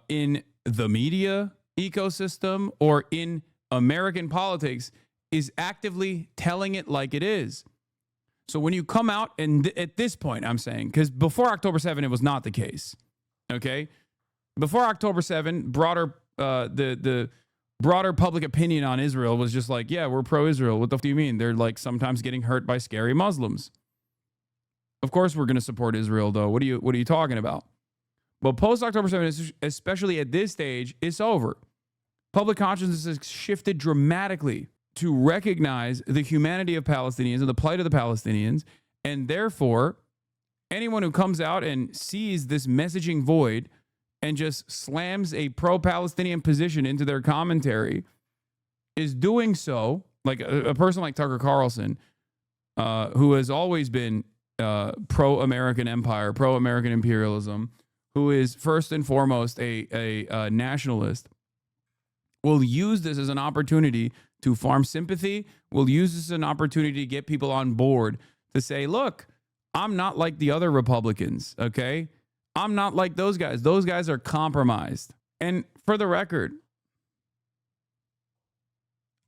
in the media ecosystem or in American politics is actively telling it like it is. So when you come out, and at this point, I'm saying, because before October 7, it was not the case. Okay? Before October 7, the broader public opinion on Israel was just like, yeah, we're pro-Israel. What the f do you mean? They're like sometimes getting hurt by scary Muslims. Of course we're going to support Israel, though. What are you talking about? But post-October 7, especially at this stage, it's over. Public consciousness has shifted dramatically to recognize the humanity of Palestinians and the plight of the Palestinians, and therefore, anyone who comes out and sees this messaging void and just slams a pro-Palestinian position into their commentary is doing so, like a person like Tucker Carlson, who has always been pro-American empire, pro-American imperialism, who is first and foremost a nationalist, will use this as an opportunity to farm sympathy, will use this as an opportunity to get people on board to say, look, I'm not like the other Republicans, okay? I'm not like those guys. Those guys are compromised. And for the record,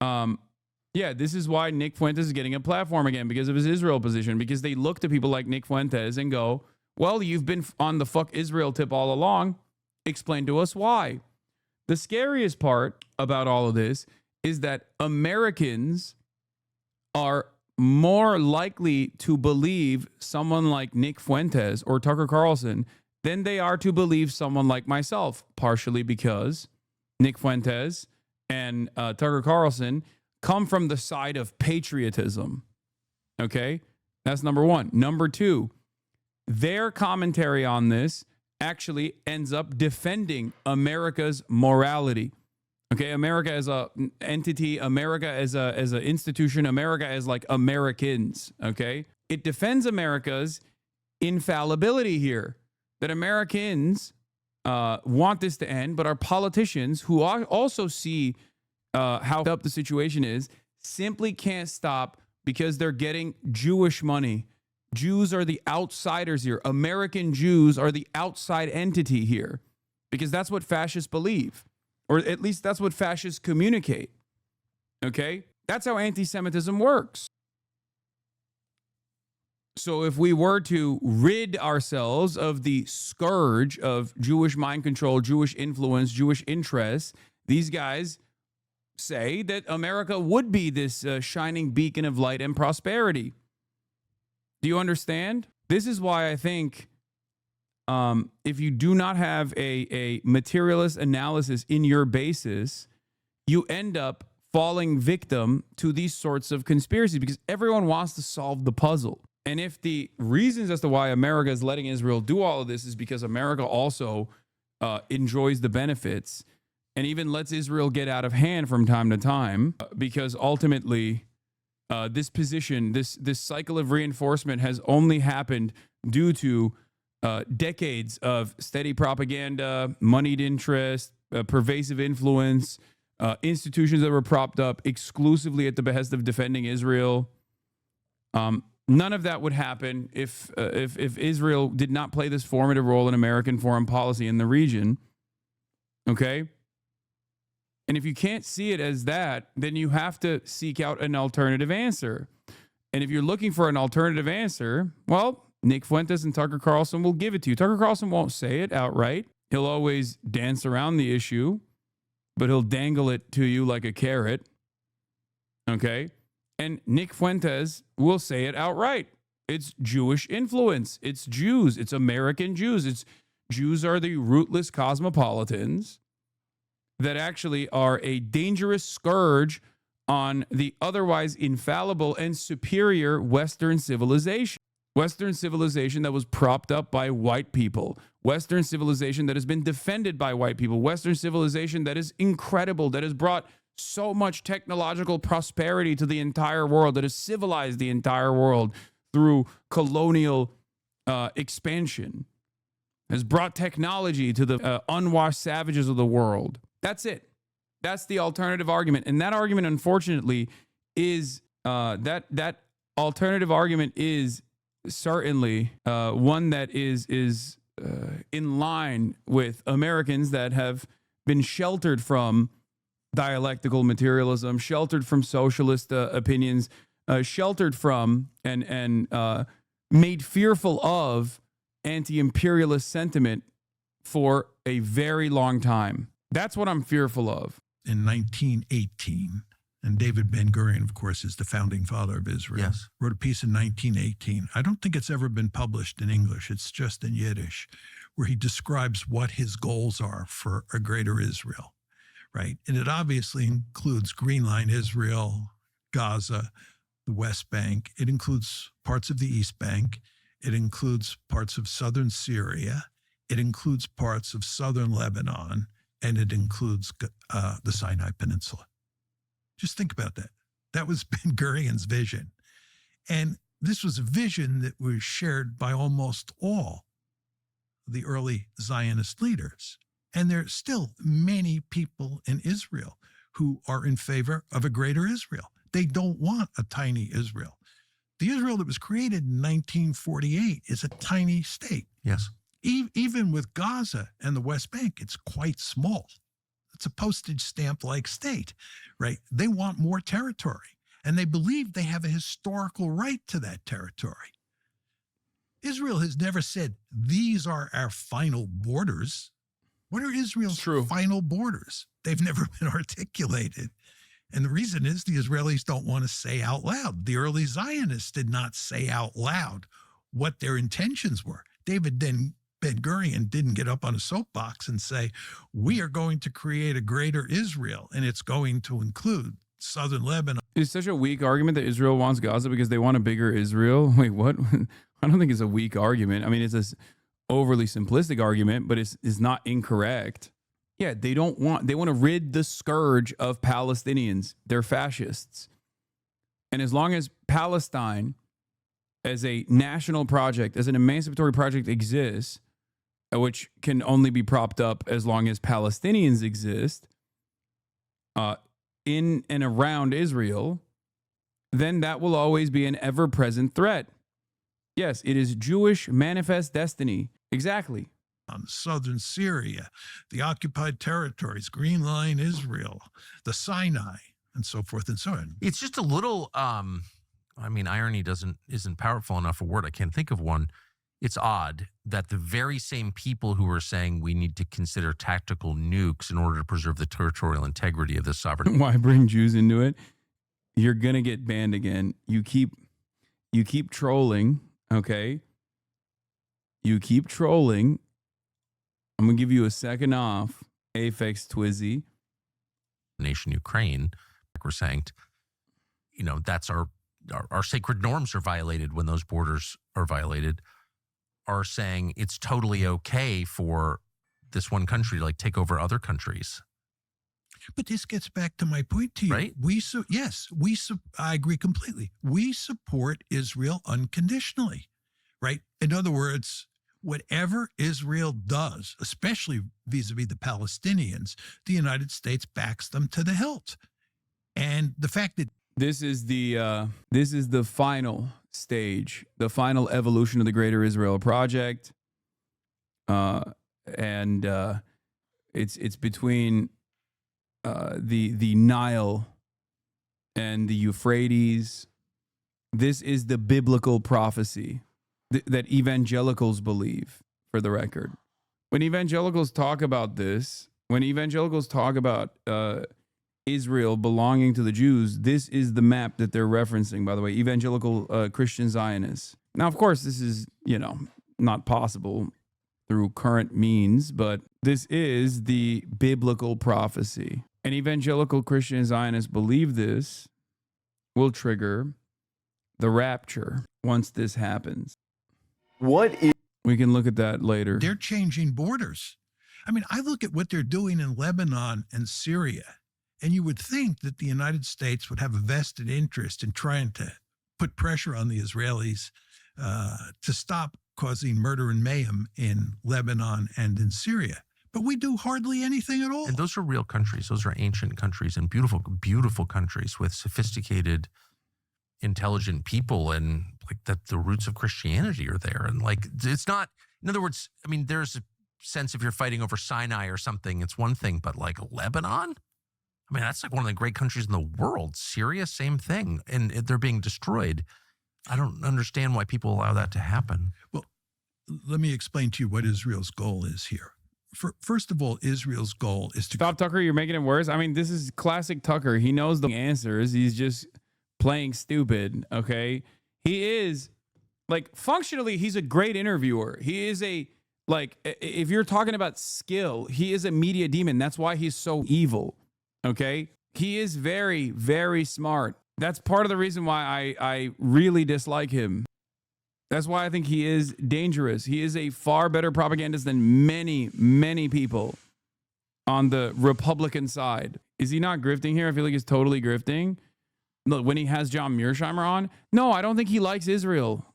yeah, this is why Nick Fuentes is getting a platform again, because of his Israel position, because they look to people like Nick Fuentes and go, well, you've been on the fuck Israel tip all along. Explain to us why. The scariest part about all of this is that Americans are more likely to believe someone like Nick Fuentes or Tucker Carlson than they are to believe someone like myself, partially because Nick Fuentes and Tucker Carlson come from the side of patriotism. Okay? That's number one. Number two, their commentary on this actually ends up defending America's morality. Okay, America as a entity, America as an institution, America as like Americans, okay? It defends America's infallibility here, that Americans want this to end, but our politicians, who also see how up the situation is, simply can't stop because they're getting Jewish money. Jews are the outsiders here. American Jews are the outside entity here, because that's what fascists believe. Or at least that's what fascists communicate. Okay? That's how anti-Semitism works. So if we were to rid ourselves of the scourge of Jewish mind control, Jewish influence, Jewish interests, these guys say that America would be this shining beacon of light and prosperity. Do you understand? This is why I think if you do not have a materialist analysis in your basis, you end up falling victim to these sorts of conspiracies, because everyone wants to solve the puzzle. And if the reasons as to why America is letting Israel do all of this is because America also enjoys the benefits and even lets Israel get out of hand from time to time, because ultimately this position, this cycle of reinforcement has only happened due to decades of steady propaganda, moneyed interest, pervasive influence, institutions that were propped up exclusively at the behest of defending Israel. None of that would happen if Israel did not play this formative role in American foreign policy in the region. Okay? And if you can't see it as that, then you have to seek out an alternative answer. And if you're looking for an alternative answer, well, Nick Fuentes and Tucker Carlson will give it to you. Tucker Carlson won't say it outright. He'll always dance around the issue, but he'll dangle it to you like a carrot. Okay? And Nick Fuentes will say it outright. It's Jewish influence. It's Jews. It's American Jews. Jews are the rootless cosmopolitans that actually are a dangerous scourge on the otherwise infallible and superior Western civilization. Western civilization that was propped up by white people. Western civilization that has been defended by white people. Western civilization that is incredible, that has brought so much technological prosperity to the entire world, that has civilized the entire world through colonial expansion, has brought technology to the unwashed savages of the world. That's it. That's the alternative argument. And that argument, unfortunately, is that alternative argument is certainly one that is in line with Americans that have been sheltered from dialectical materialism, sheltered from socialist opinions, sheltered from and made fearful of anti-imperialist sentiment for a very long time. That's what I'm fearful of. In 1918, and David Ben-Gurion, of course, is the founding father of Israel, Yes. wrote a piece in 1918. I don't think it's ever been published in English. It's just in Yiddish, where he describes what his goals are for a greater Israel, right? And it obviously includes Green Line Israel, Gaza, the West Bank. It includes parts of the East Bank. It includes parts of southern Syria. It includes parts of southern Lebanon. And it includes the Sinai Peninsula. Just think about that. That was Ben-Gurion's vision. And this was a vision that was shared by almost all the early Zionist leaders. And there are still many people in Israel who are in favor of a greater Israel. They don't want a tiny Israel. The Israel that was created in 1948 is a tiny state. Yes. Even with Gaza and the West Bank, it's quite small. It's a postage stamp-like state, right? They want more territory, and they believe they have a historical right to that territory. Israel has never said, these are our final borders. What are Israel's final borders? They've never been articulated. And the reason is the Israelis don't want to say out loud. The early Zionists did not say out loud what their intentions were. David Ben-Gurion didn't get up on a soapbox and say, we are going to create a greater Israel, and it's going to include southern Lebanon. It's such a weak argument that Israel wants Gaza because they want a bigger Israel. Wait, what? I don't think it's a weak argument. I mean, it's this overly simplistic argument, but it's not incorrect. Yeah, they want to rid the scourge of Palestinians. They're fascists. And as long as Palestine as a national project, as an emancipatory project exists, which can only be propped up as long as Palestinians exist in and around Israel, then that will always be an ever-present threat. Yes, it is Jewish manifest destiny. Exactly. On southern Syria, the occupied territories, Green Line Israel, the Sinai, and so forth and so on. It's just a little, irony isn't powerful enough a word. I can't think of one. It's odd that the very same people who are saying we need to consider tactical nukes in order to preserve the territorial integrity of this sovereign. Why bring Jews into it? You're going to get banned again. You keep trolling, okay? You keep trolling. I'm going to give you a second off, Aphex Twizzy. Nation Ukraine, sacrosanct, that's our sacred norms are violated when those borders are violated, are saying it's totally okay for this one country to take over other countries. But this gets back to my point to you. Right? I agree completely. We support Israel unconditionally, right? In other words, whatever Israel does, especially vis-a-vis the Palestinians, the United States backs them to the hilt. And the fact that this is the final stage, the final evolution of the Greater Israel Project, and it's between the Nile and the Euphrates. This is the biblical prophecy that evangelicals believe, for the record. When evangelicals talk about this, when evangelicals talk about Israel belonging to the Jews, this is the map that they're referencing, by the way, evangelical Christian Zionists. Now, of course, this is, not possible through current means, but this is the biblical prophecy. And evangelical Christian Zionists believe this will trigger the rapture once this happens. We can look at that later. They're changing borders. I mean, I look at what they're doing in Lebanon and Syria, and you would think that the United States would have a vested interest in trying to put pressure on the Israelis to stop causing murder and mayhem in Lebanon and in Syria. But we do hardly anything at all. And those are real countries. Those are ancient countries and beautiful, beautiful countries with sophisticated, intelligent people, and like that the roots of Christianity are there. And like, it's not, in other words, I mean, there's a sense if you're fighting over Sinai or something, it's one thing, but like Lebanon, I mean, that's like one of the great countries in the world. Syria, same thing. And they're being destroyed. I don't understand why people allow that to happen. Well, let me explain to you what Israel's goal is here. First of all, Israel's goal is to... Stop, Tucker. You're making it worse. I mean, this is classic Tucker. He knows the answers. He's just playing stupid, okay? He is, like, functionally, he's a great interviewer. He is if you're talking about skill, he is a media demon. That's why he's so evil, okay? He is very, very smart. That's part of the reason why I really dislike him. That's why I think he is dangerous. He is a far better propagandist than many, many people on the Republican side. Is he not grifting here? I feel like he's totally grifting. Look, when he has John Mearsheimer on, no, I don't think he likes Israel.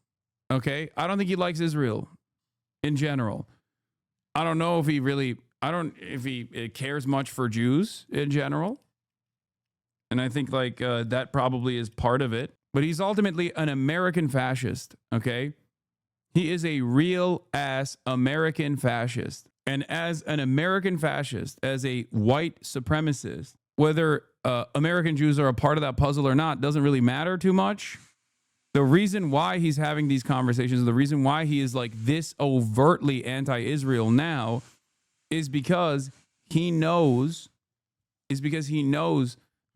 Okay? I don't think he likes Israel in general. I don't know if he cares much for Jews in general. And I think that probably is part of it. But he's ultimately an American fascist, okay? He is a real-ass American fascist. And as an American fascist, as a white supremacist, whether American Jews are a part of that puzzle or not doesn't really matter too much. The reason why he's having these conversations, the reason why he is like this overtly anti-Israel now is because he knows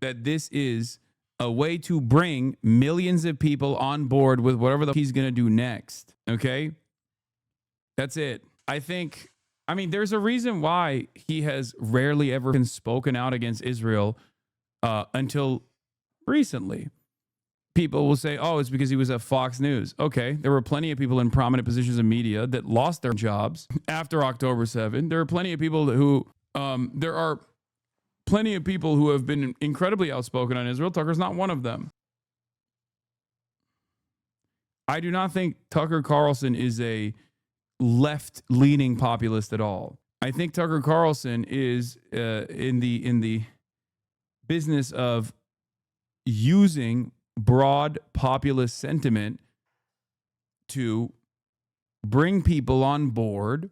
that this is a way to bring millions of people on board with whatever he's going to do next. Okay? That's it. I mean, there's a reason why he has rarely ever been spoken out against Israel until recently. People will say, oh, it's because he was at Fox News. Okay, there were plenty of people in prominent positions of media that lost their jobs after October 7. There are plenty of people who have been incredibly outspoken on Israel. Tucker's not one of them. I do not think Tucker Carlson is a left-leaning populist at all. I think Tucker Carlson is in the business of using broad populist sentiment to bring people on board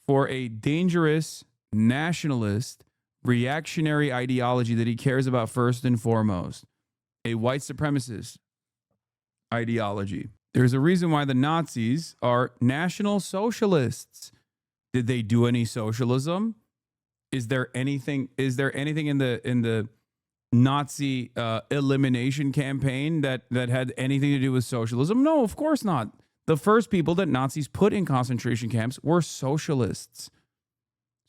for a dangerous nationalist reactionary ideology that he cares about first and foremost, a white supremacist ideology. There's a reason why the Nazis are national socialists. Did they do any socialism? Is there anything in the Nazi elimination campaign that had anything to do with socialism? No, of course not. The first people that Nazis put in concentration camps were socialists.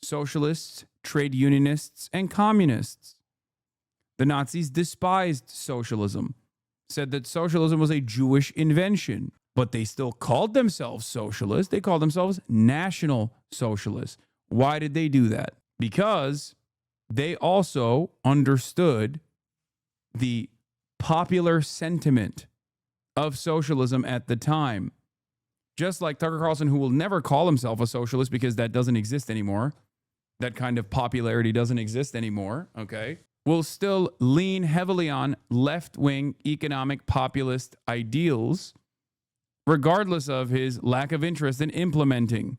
Socialists, trade unionists, and communists. The Nazis despised socialism, said that socialism was a Jewish invention, but they still called themselves socialists. They called themselves National Socialists. Why did they do that? Because they also understood the popular sentiment of socialism at the time. Just like Tucker Carlson, who will never call himself a socialist because that doesn't exist anymore. That kind of popularity doesn't exist anymore, okay? Will still lean heavily on left-wing economic populist ideals, regardless of his lack of interest in implementing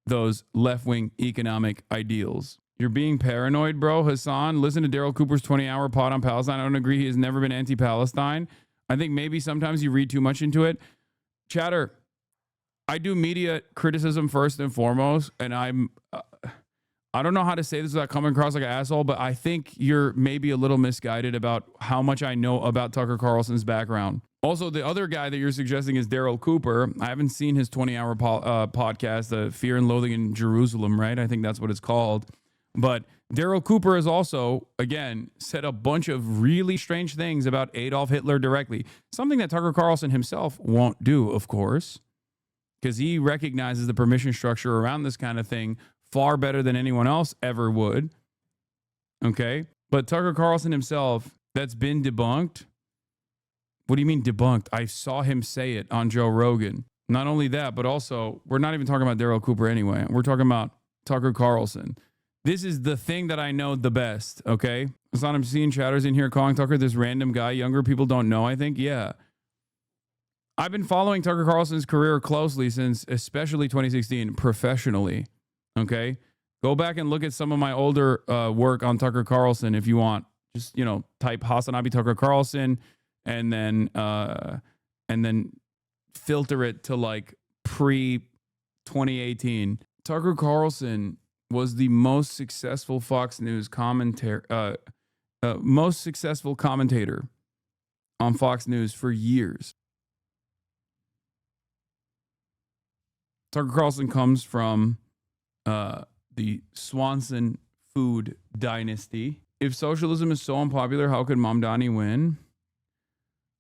those left-wing economic ideals. You're being paranoid, bro. Hasan, listen to Daryl Cooper's 20-hour pod on Palestine. I don't agree. He has never been anti-Palestine. I think maybe sometimes you read too much into it. Chatter, I do media criticism first and foremost, and I don't know how to say this without coming across like an asshole, but I think you're maybe a little misguided about how much I know about Tucker Carlson's background. Also, the other guy that you're suggesting is Daryl Cooper. I haven't seen his 20-hour podcast, the Fear and Loathing in Jerusalem, right? I think that's what it's called. But Daryl Cooper has also, again, said a bunch of really strange things about Adolf Hitler directly. Something that Tucker Carlson himself won't do, of course, because he recognizes the permission structure around this kind of thing far better than anyone else ever would. Okay? But Tucker Carlson himself, that's been debunked. What do you mean debunked? I saw him say it on Joe Rogan. Not only that, but also, we're not even talking about Daryl Cooper anyway. We're talking about Tucker Carlson. This is the thing that I know the best, okay? Hasan, I'm seeing chatters in here calling Tucker this random guy younger people don't know, I think. Yeah. I've been following Tucker Carlson's career closely since especially 2016, professionally, okay? Go back and look at some of my older work on Tucker Carlson if you want. Just, type HasanAbi Tucker Carlson and then filter it to like pre-2018. Tucker Carlson was the most successful Fox News commentator on Fox News for years. Tucker Carlson comes from the Swanson food dynasty. If socialism is so unpopular, how could Mamdani win?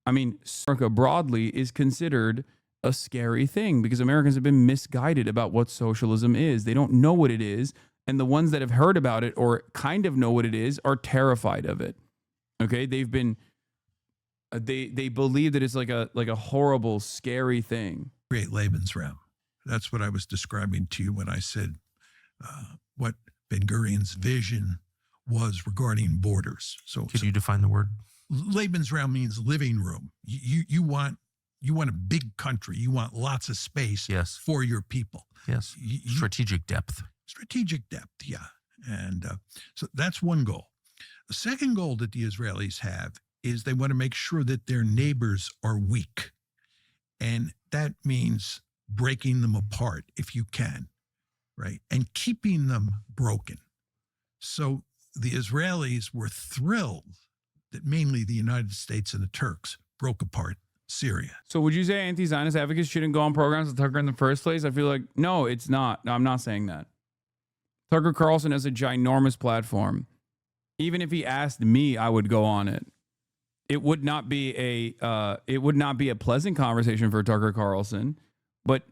I mean, America broadly is considered a scary thing because Americans have been misguided about what socialism is. They don't know what it is, and the ones that have heard about it or kind of know what it is are terrified of it. Okay, they've been they believe that it's like a horrible, scary thing. Great Lebensraum. That's what I was describing to you when I said what Ben Gurion's vision was regarding borders. So, could you define the word? Lebensraum means living room. You want a big country. You want lots of space for your people. Yes. Strategic depth. Strategic depth, yeah. And so that's one goal. The second goal that the Israelis have is they want to make sure that their neighbors are weak. And that means breaking them apart if you can, right? And keeping them broken. So the Israelis were thrilled that mainly the United States and the Turks broke apart Syria. So would you say anti-Zionist advocates shouldn't go on programs with Tucker in the first place? I feel like, no, it's not. No, I'm not saying that. Tucker Carlson has a ginormous platform. Even if he asked me, I would go on it. It would not be a pleasant conversation for Tucker Carlson, but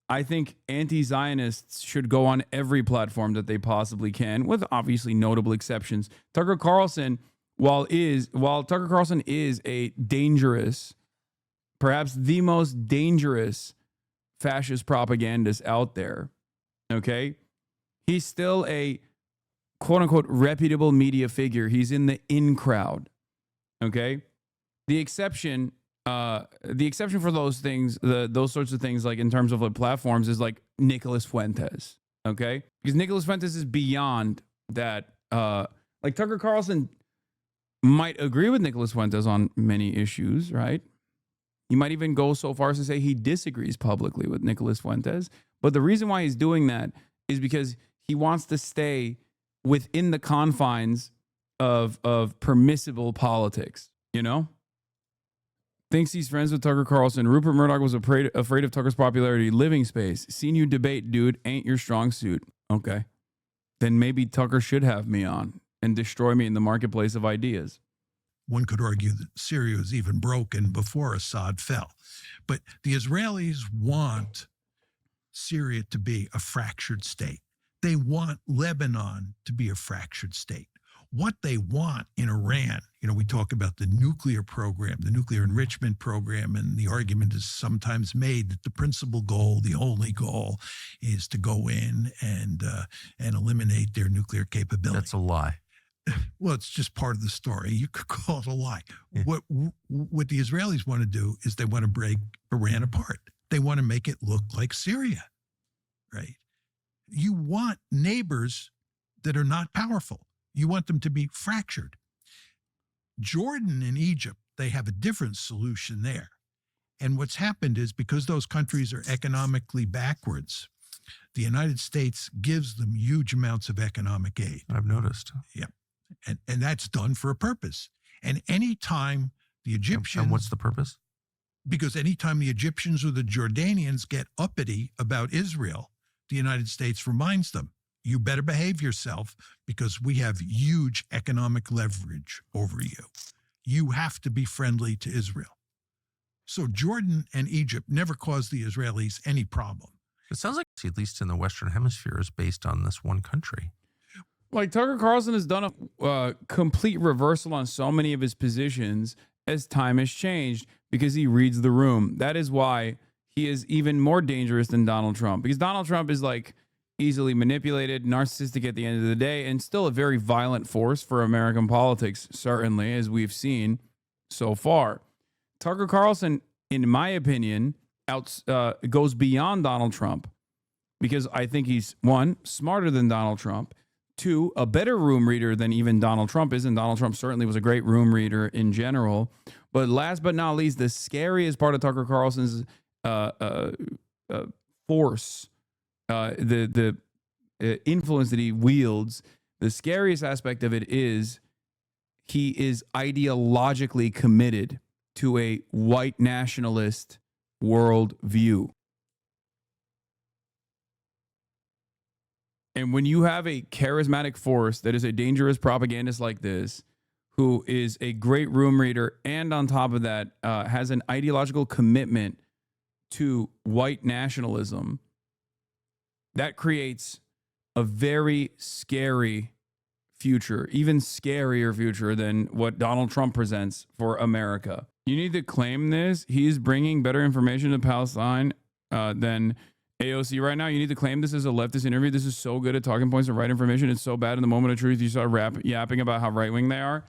I think anti-Zionists should go on every platform that they possibly can, with obviously notable exceptions. Tucker Carlson, while Tucker Carlson is a dangerous, perhaps the most dangerous fascist propagandist out there, okay? He's still a quote-unquote reputable media figure. He's in the in crowd, okay? The exception for those things, those sorts of things, like in terms of like platforms, is like Nicholas Fuentes, okay? Because Nicholas Fuentes is beyond that. Like Tucker Carlson might agree with Nicholas Fuentes on many issues, right? He might even go so far as to say he disagrees publicly with Nicholas Fuentes. But the reason why he's doing that is because he wants to stay within the confines of permissible politics, you know? Thinks he's friends with Tucker Carlson. Rupert Murdoch was afraid of Tucker's popularity. Living space. Seen you debate, dude. Ain't your strong suit. Okay. Then maybe Tucker should have me on and destroy me in the marketplace of ideas. One could argue that Syria was even broken before Assad fell. But the Israelis want Syria to be a fractured state. They want Lebanon to be a fractured state. What they want in Iran, we talk about the nuclear program, the nuclear enrichment program, and the argument is sometimes made that the principal goal, the only goal, is to go in and eliminate their nuclear capability. That's a lie. Well, it's just part of the story. You could call it a lie. Yeah. What the Israelis want to do is they want to break Iran apart. They want to make it look like Syria, right? You want neighbors that are not powerful. You want them to be fractured. Jordan and Egypt, they have a different solution there. And what's happened is because those countries are economically backwards, the United States gives them huge amounts of economic aid. I've noticed. Yeah. And that's done for a purpose. And anytime the Egyptians... And what's the purpose? Because anytime the Egyptians or the Jordanians get uppity about Israel, the United States reminds them, you better behave yourself because we have huge economic leverage over you. You have to be friendly to Israel. So Jordan and Egypt never caused the Israelis any problem. It sounds like, at least in the Western Hemisphere, is based on this one country. Like Tucker Carlson has done a complete reversal on so many of his positions as time has changed because he reads the room. That is why he is even more dangerous than Donald Trump, because Donald Trump is like easily manipulated, narcissistic at the end of the day, and still a very violent force for American politics, certainly, as we've seen so far. Tucker Carlson, in my opinion, goes beyond Donald Trump because I think he's, one, smarter than Donald Trump, two, a better room reader than even Donald Trump is, and Donald Trump certainly was a great room reader in general. But last but not least, the scariest part of Tucker Carlson's force, the influence that he wields, the scariest aspect of it is he is ideologically committed to a white nationalist world view. And when you have a charismatic force that is a dangerous propagandist like this, who is a great room reader, and on top of that, has an ideological commitment to white nationalism, that creates a very scary future, even scarier future than what Donald Trump presents for America. You need to claim this. He's bringing better information to Palestine than AOC right now. You need to claim this as a leftist interview. This is so good at talking points and right information. It's so bad in the moment of truth. You start yapping about how right wing they are.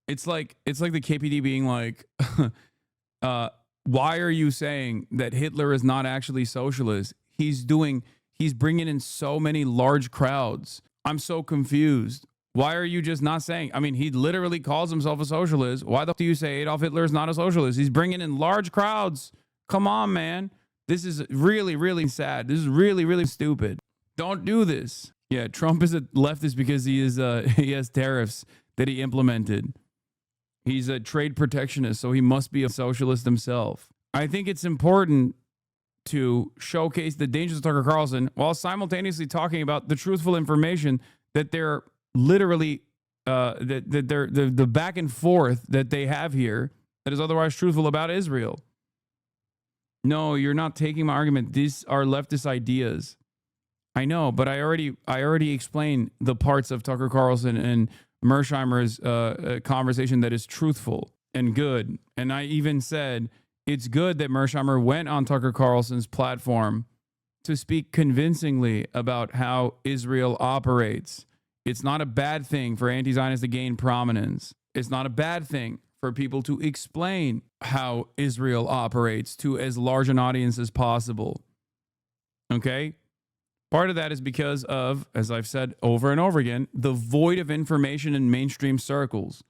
It's like the KPD being like, why are you saying that Hitler is not actually socialist? He's bringing in so many large crowds. I'm so confused. Why are you just not saying? I mean, he literally calls himself a socialist. Why the f do you say Adolf Hitler is not a socialist? He's bringing in large crowds. Come on, man. This is really, really sad. This is really, really stupid. Don't do this. Yeah, Trump is a leftist because he has tariffs that he implemented. He's a trade protectionist, so he must be a socialist himself. I think it's important to showcase the dangers of Tucker Carlson while simultaneously talking about the truthful information that they're literally the back and forth that they have here that is otherwise truthful about Israel. No, you're not taking my argument. These are leftist ideas. I know, but I already explained the parts of Tucker Carlson and Mersheimer's conversation that is truthful and good. And I even said it's good that Mersheimer went on Tucker Carlson's platform to speak convincingly about how Israel operates. It's not a bad thing for anti-Zionists to gain prominence. It's not a bad thing for people to explain how Israel operates to as large an audience as possible. Okay? Part of that is because of, as I've said over and over again, the void of information in mainstream circles.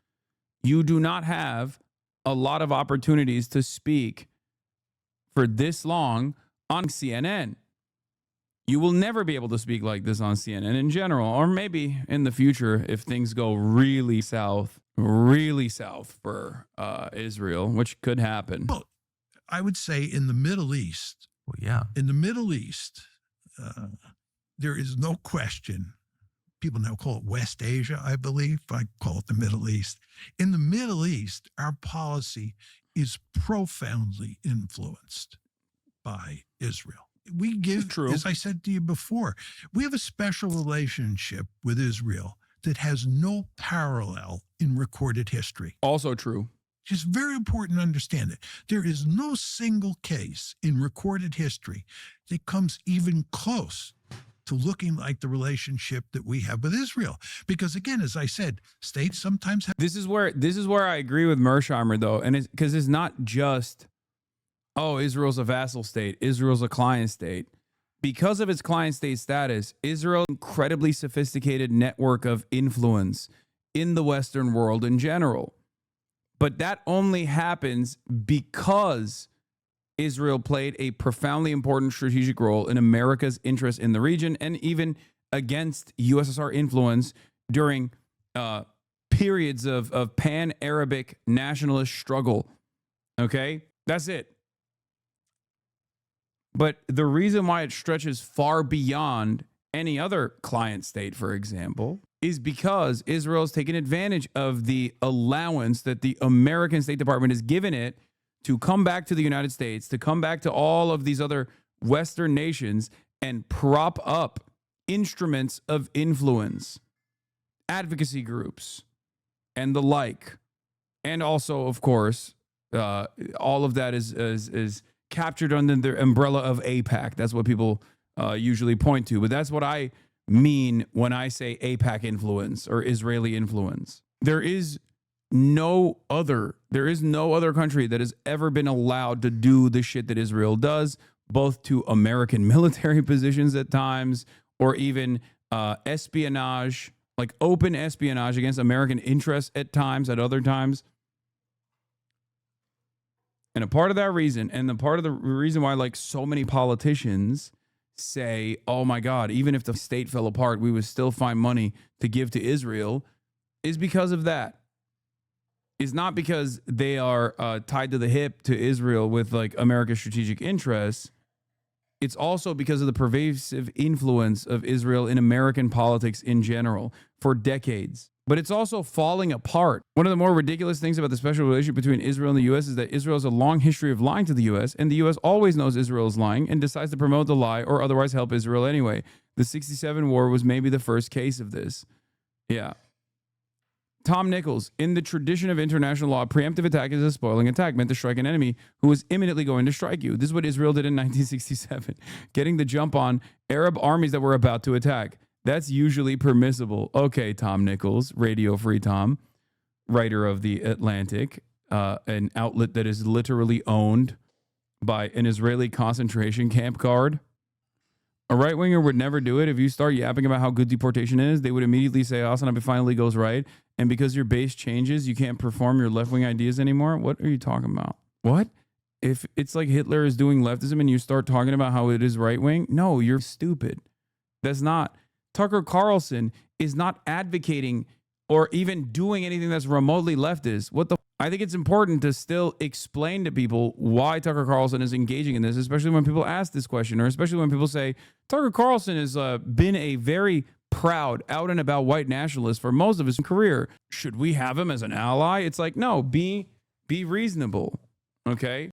You do not have a lot of opportunities to speak for this long on CNN. You will never be able to speak like this on CNN in general, or maybe in the future if things go really south for Israel, which could happen. Well, I would say in the Middle East, in the Middle East, there is no question. People now call it West Asia, I believe. I call it the Middle East. In the Middle East, our policy is profoundly influenced by Israel. We give, as I said to you before, we have a special relationship with Israel that has no parallel in recorded history. Also true. It's very important to understand it. There is no single case in recorded history that comes even close to looking like the relationship that we have with Israel. Because again, as I said, states sometimes have... This is where I agree with Mersheimer, though, and because it's not just, oh, Israel's a vassal state, Israel's a client state. Because of its client state status, Israel's incredibly sophisticated network of influence in the Western world in general. But that only happens because Israel played a profoundly important strategic role in America's interest in the region and even against USSR influence during periods of pan-Arabic nationalist struggle. Okay? That's it. But the reason why it stretches far beyond any other client state, for example, is because Israel has taken advantage of the allowance that the American State Department has given it to come back to the United States, to come back to all of these other Western nations and prop up instruments of influence, advocacy groups, and the like. And also, of course, all of that is captured under the umbrella of AIPAC. That's what people usually point to. But that's what I mean when I say AIPAC influence or Israeli influence. There is no other country that has ever been allowed to do the shit that Israel does, both to American military positions at times, or even espionage, like open espionage against American interests at times, at other times. And a part of that reason, and the part of the reason why like so many politicians say, oh my God, even if the state fell apart, we would still find money to give to Israel, is because of that. Is not because they are tied to the hip to Israel with like America's strategic interests. It's also because of the pervasive influence of Israel in American politics in general for decades. But it's also falling apart. One of the more ridiculous things about the special relationship between Israel and the U.S. is that Israel has a long history of lying to the U.S., and the U.S. always knows Israel is lying and decides to promote the lie or otherwise help Israel anyway. The 1967 war was maybe the first case of this. Yeah. Tom Nichols, in the tradition of international law, preemptive attack is a spoiling attack meant to strike an enemy who was imminently going to strike you. This is what Israel did in 1967, getting the jump on Arab armies that were about to attack. That's usually permissible. Okay, Tom Nichols, Radio Free Tom, writer of The Atlantic, an outlet that is literally owned by an Israeli concentration camp guard. A right-winger would never do it. If you start yapping about how good deportation is, they would immediately say, HasanAbi finally goes right. And because your base changes, you can't perform your left-wing ideas anymore? What are you talking about? What? If it's like Hitler is doing leftism and you start talking about how it is right-wing? No, you're stupid. That's not. Tucker Carlson is not advocating or even doing anything that's remotely leftist. I think it's important to still explain to people why Tucker Carlson is engaging in this, especially when people ask this question, or especially when people say, Tucker Carlson has been a very proud, out and about white nationalist for most of his career. Should we have him as an ally? It's like, no, be reasonable, okay?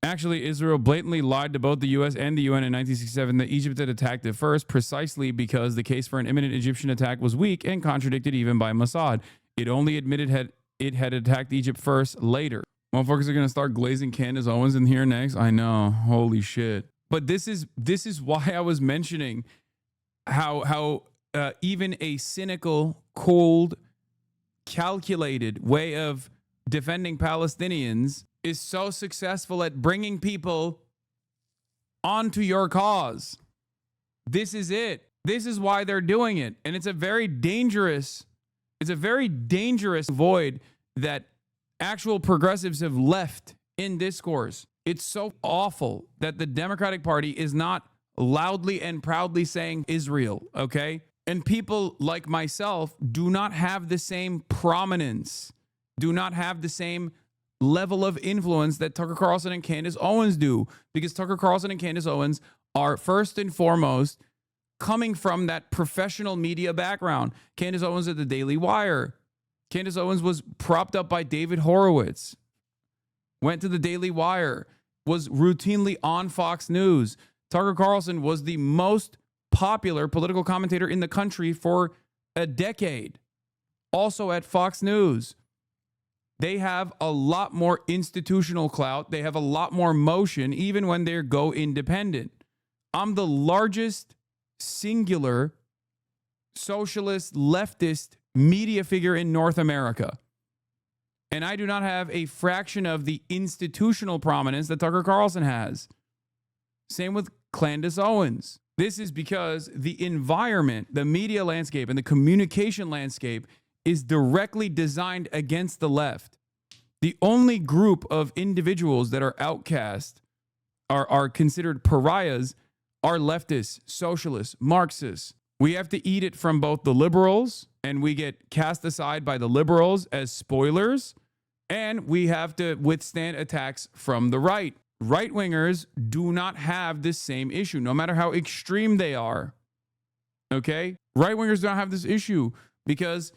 Actually, Israel blatantly lied to both the U.S. and the UN in 1967 that Egypt had attacked it first, precisely because the case for an imminent Egyptian attack was weak and contradicted even by Mossad. It only admitted it had attacked Egypt first later. Motherfuckers are going to start glazing Candace Owens in here next. I know. Holy shit. But this is why I was mentioning how even a cynical, cold, calculated way of defending Palestinians is so successful at bringing people onto your cause. This is it. This is why they're doing it. And it's a very dangerous void that actual progressives have left in discourse. It's so awful that the Democratic Party is not loudly and proudly saying Israel, okay? And people like myself do not have the same prominence, do not have the same level of influence that Tucker Carlson and Candace Owens do, because Tucker Carlson and Candace Owens are first and foremost coming from that professional media background. Candace Owens at the Daily Wire. Candace Owens was propped up by David Horowitz, went to the Daily Wire, was routinely on Fox News. Tucker Carlson was the most popular political commentator in the country for a decade, also at Fox News. They have a lot more institutional clout. They have a lot more motion, even when they go independent. I'm the largest singular socialist leftist media figure in North America. And I do not have a fraction of the institutional prominence that Tucker Carlson has. Same with Candace Owens. This is because the environment, the media landscape, and the communication landscape is directly designed against the left. The only group of individuals that are outcast, are considered pariahs, are leftists, socialists, Marxists. We have to eat it from both the liberals, and we get cast aside by the liberals as spoilers, and we have to withstand attacks from the right. Right-wingers do not have this same issue, no matter how extreme they are. Okay? Right-wingers don't have this issue because,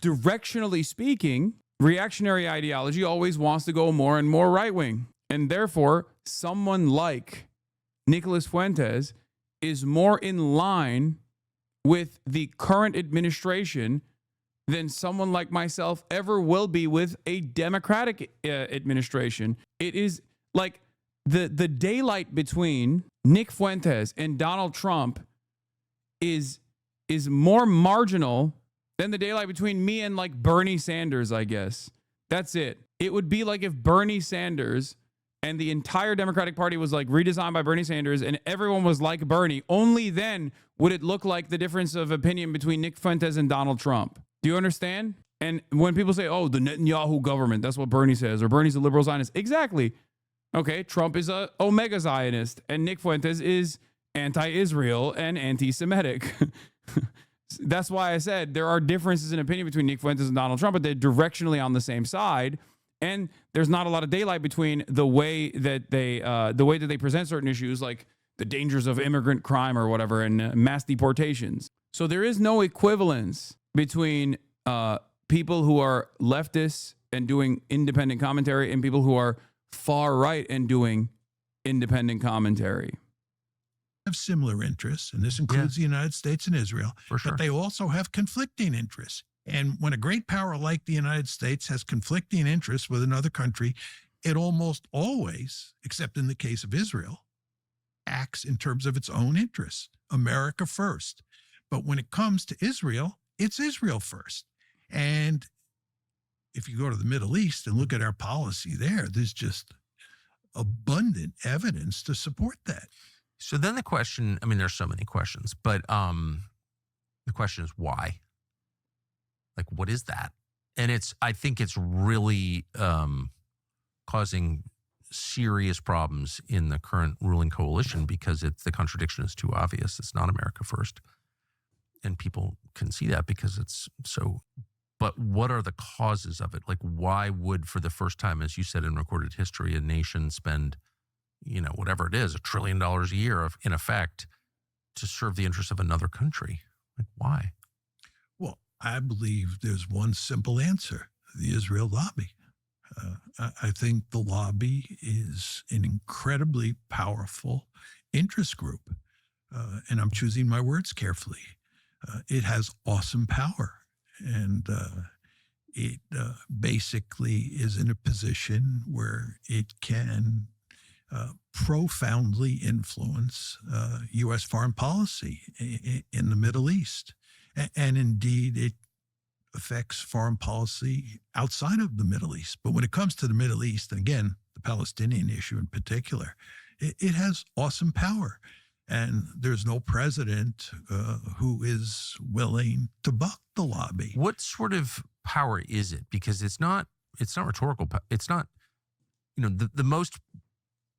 directionally speaking, reactionary ideology always wants to go more and more right-wing. And therefore, someone like Nicolas Fuentes is more in line with the current administration than someone like myself ever will be with a Democratic administration. It is like the daylight between Nick Fuentes and Donald Trump is more marginal than the daylight between me and like Bernie Sanders, I guess. That's it. It would be like if Bernie Sanders and the entire Democratic Party was like redesigned by Bernie Sanders and everyone was like Bernie. Only then would it look like the difference of opinion between Nick Fuentes and Donald Trump. Do you understand? And when people say, oh, the Netanyahu government, that's what Bernie says, or Bernie's a liberal Zionist. Exactly. Okay, Trump is a Omega Zionist, and Nick Fuentes is anti-Israel and anti-Semitic. That's why I said there are differences in opinion between Nick Fuentes and Donald Trump, but they're directionally on the same side. And there's not a lot of daylight between the way that they present certain issues, like the dangers of immigrant crime or whatever, and mass deportations. So there is no equivalence between people who are leftists and doing independent commentary and people who are far right and doing independent commentary. Have similar interests, and this includes the United States and Israel, For sure. but they also have conflicting interests. And when a great power like the United States has conflicting interests with another country, it almost always, except in the case of Israel, acts in terms of its own interests. America first. But when it comes to Israel, it's Israel first. And if you go to the Middle East and look at our policy there, there's just abundant evidence to support that. So then the question, I mean, there's so many questions, but the question is why? Like, what is that? And I think it's really causing serious problems in the current ruling coalition because the contradiction is too obvious. It's not America first. And people can see that because it's so. But what are the causes of it? Like, why would, for the first time, as you said, in recorded history, a nation spend, whatever it is, $1 trillion a year in effect to serve the interests of another country? Like, why? Well, I believe there's one simple answer: the Israel lobby. I think the lobby is an incredibly powerful interest group, and I'm choosing my words carefully. It has awesome power, and it basically is in a position where it can profoundly influence U.S. foreign policy in the Middle East. And indeed, it affects foreign policy outside of the Middle East. But when it comes to the Middle East, and again, the Palestinian issue in particular, it has awesome power. And there's no president who is willing to buck the lobby. What sort of power is it? Because it's not rhetorical. It's not, the most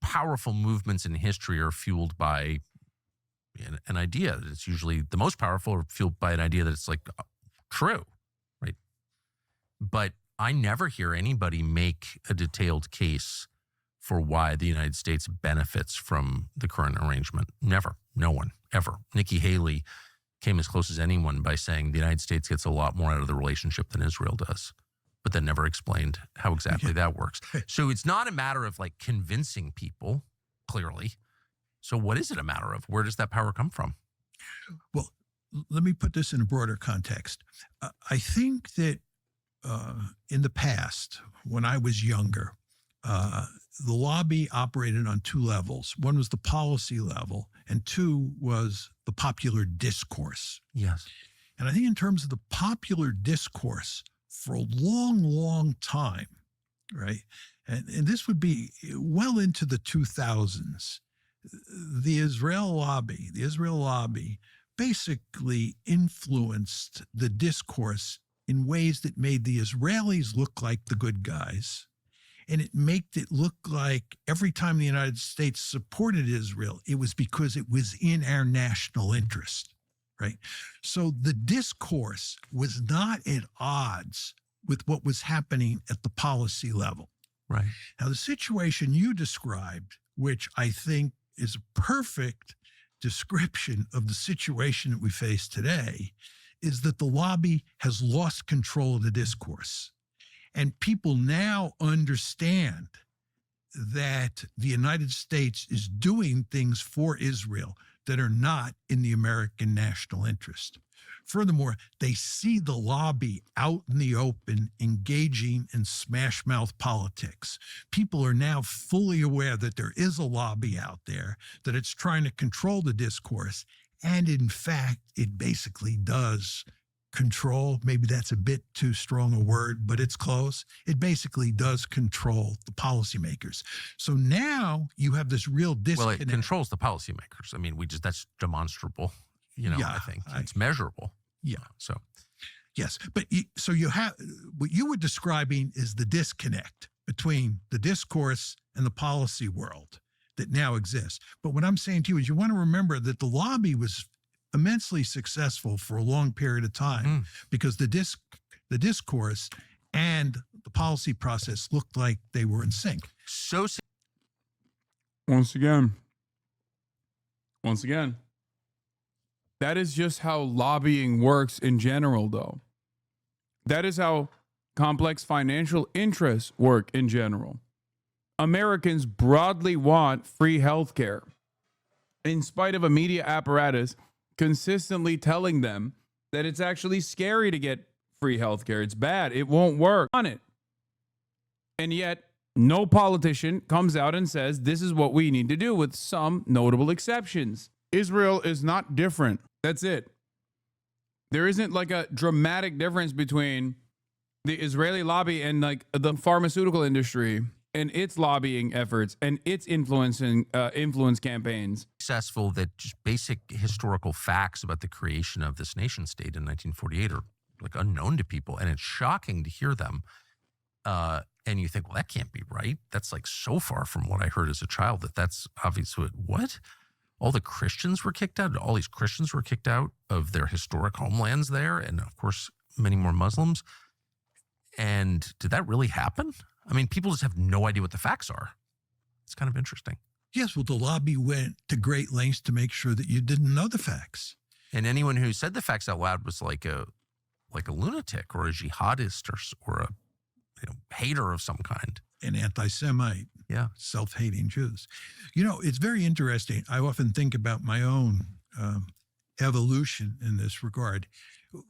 powerful movements in history are fueled by an idea that it's usually the most powerful, or fueled by an idea that it's like true, right? But I never hear anybody make a detailed case for why the United States benefits from the current arrangement. Never. No one, ever. Nikki Haley came as close as anyone by saying the United States gets a lot more out of the relationship than Israel does, but then never explained how exactly that works. So it's not a matter of like convincing people, clearly. So what is it a matter of? Where does that power come from? Well, let me put this in a broader context. I think that in the past, when I was younger, the lobby operated on two levels. One was the policy level, and two was the popular discourse. Yes. And I think in terms of the popular discourse, for a long, long time, right? And this would be well into the 2000s. the Israel lobby basically influenced the discourse in ways that made the Israelis look like the good guys. And it made it look like every time the United States supported Israel, it was because it was in our national interest, right? So the discourse was not at odds with what was happening at the policy level. Right. Now, the situation you described, which I think is a perfect description of the situation that we face today, is that the lobby has lost control of the discourse. And people now understand that the United States is doing things for Israel that are not in the American national interest. Furthermore, they see the lobby out in the open engaging in smash mouth politics. People are now fully aware that there is a lobby out there, that it's trying to control the discourse. And in fact, it basically does control. Maybe that's a bit too strong a word, but it's close. It basically does control the policymakers. So now you have this real disconnect. Well, it controls the policymakers. I mean, that's demonstrable. I think it's measurable. Yeah. So, yes. But so you have what you were describing is the disconnect between the discourse and the policy world that now exists. But what I'm saying to you is you want to remember that the lobby was immensely successful for a long period of time because the discourse and the policy process looked like they were in sync. So Once again, that is just how lobbying works in general, though. That is how complex financial interests work in general. Americans broadly want free health care, in spite of a media apparatus consistently telling them that it's actually scary to get free health care. It's bad. It won't work on it. And yet, no politician comes out and says, this is what we need to do, with some notable exceptions. Israel is not different. That's it. There isn't like a dramatic difference between the Israeli lobby and like the pharmaceutical industry and its lobbying efforts and its influence campaigns. Successful that just basic historical facts about the creation of this nation state in 1948 are like unknown to people, and it's shocking to hear them. And you think, well, that can't be right. That's like so far from what I heard as a child that's obviously what? All the Christians were kicked out. All these Christians were kicked out of their historic homelands there, and of course, many more Muslims. And did that really happen? I mean, people just have no idea what the facts are. It's kind of interesting. Yes, well, the lobby went to great lengths to make sure that you didn't know the facts. And anyone who said the facts out loud was like a lunatic or a jihadist or a hater of some kind. An anti-Semite. Yeah. Self-hating Jews. It's very interesting. I often think about my own evolution in this regard.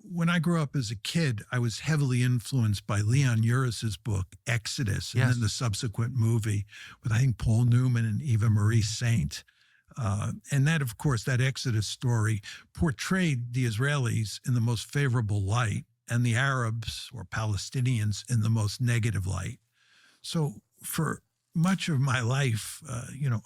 When I grew up as a kid, I was heavily influenced by Leon Uris's book, Exodus, and then the subsequent movie with, I think, Paul Newman and Eva Marie Saint. And that, of course, that Exodus story portrayed the Israelis in the most favorable light and the Arabs or Palestinians in the most negative light. So for much of my life,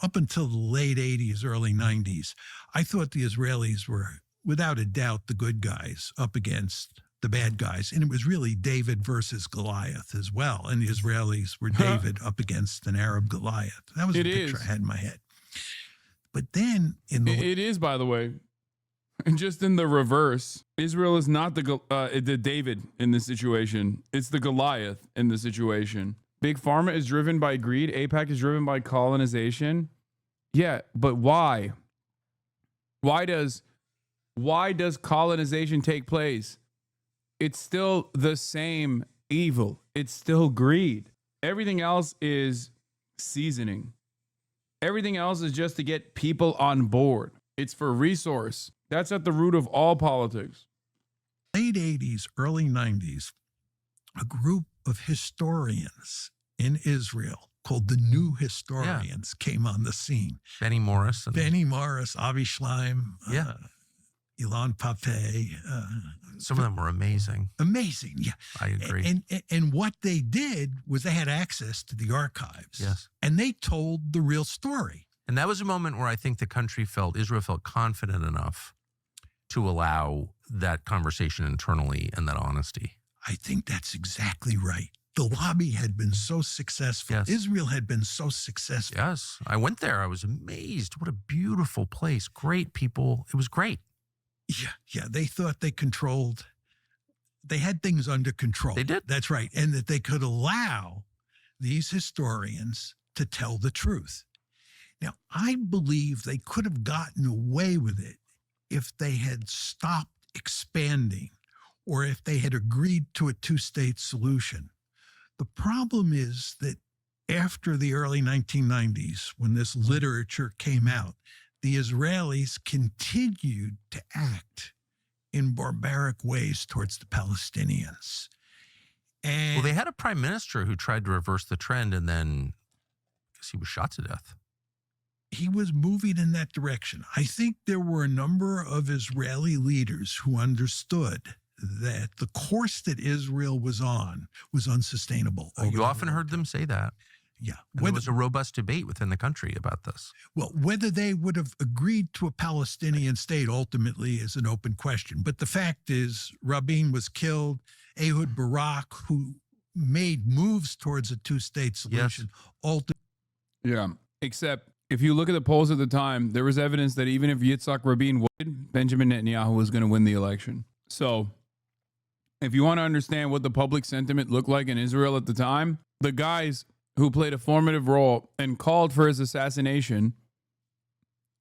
up until the late 80s, early 90s, I thought the Israelis were, without a doubt, the good guys up against the bad guys. And it was really David versus Goliath as well. And the Israelis were David up against an Arab Goliath. That was the picture I had in my head. But then it is, by the way, and just in the reverse, Israel is not the David in this situation. It's the Goliath in this situation. Big Pharma is driven by greed. AIPAC is driven by colonization. Yeah, but why? Why does colonization take place? It's still the same evil. It's still greed. Everything else is seasoning. Everything else is just to get people on board. It's for resource. That's at the root of all politics. Late 80s, early 90s, a group of historians in Israel called the New Historians came on the scene. Benny Morris, Avi Schleim, Ilan Pape. Some of them were amazing. Amazing, yeah. I agree. And what they did was they had access to the archives. Yes. And they told the real story. And that was a moment where I think Israel felt confident enough to allow that conversation internally and that honesty. I think that's exactly right. The lobby had been so successful. Yes. Israel had been so successful. Yes, I went there. I was amazed. What a beautiful place. Great people. It was great. Yeah. They thought they had things under control. They did. That's right. And that they could allow these historians to tell the truth. Now, I believe they could have gotten away with it if they had stopped expanding or if they had agreed to a two-state solution. The problem is that after the early 1990s, when this literature came out, the Israelis continued to act in barbaric ways towards the Palestinians. And Well, they had a prime minister who tried to reverse the trend, and then I guess he was shot to death. he was moving in that direction. I think there were a number of Israeli leaders who understood that the course that Israel was on was unsustainable. You often heard them say that. Yeah. And there was a robust debate within the country about this. Well, whether they would have agreed to a Palestinian state ultimately is an open question. But the fact is, Rabin was killed. Ehud Barak, who made moves towards a two-state solution, ultimately. Yeah, except if you look at the polls at the time, there was evidence that even if Yitzhak Rabin would, Benjamin Netanyahu was going to win the election. So if you want to understand what the public sentiment looked like in Israel at the time, the guys who played a formative role and called for his assassination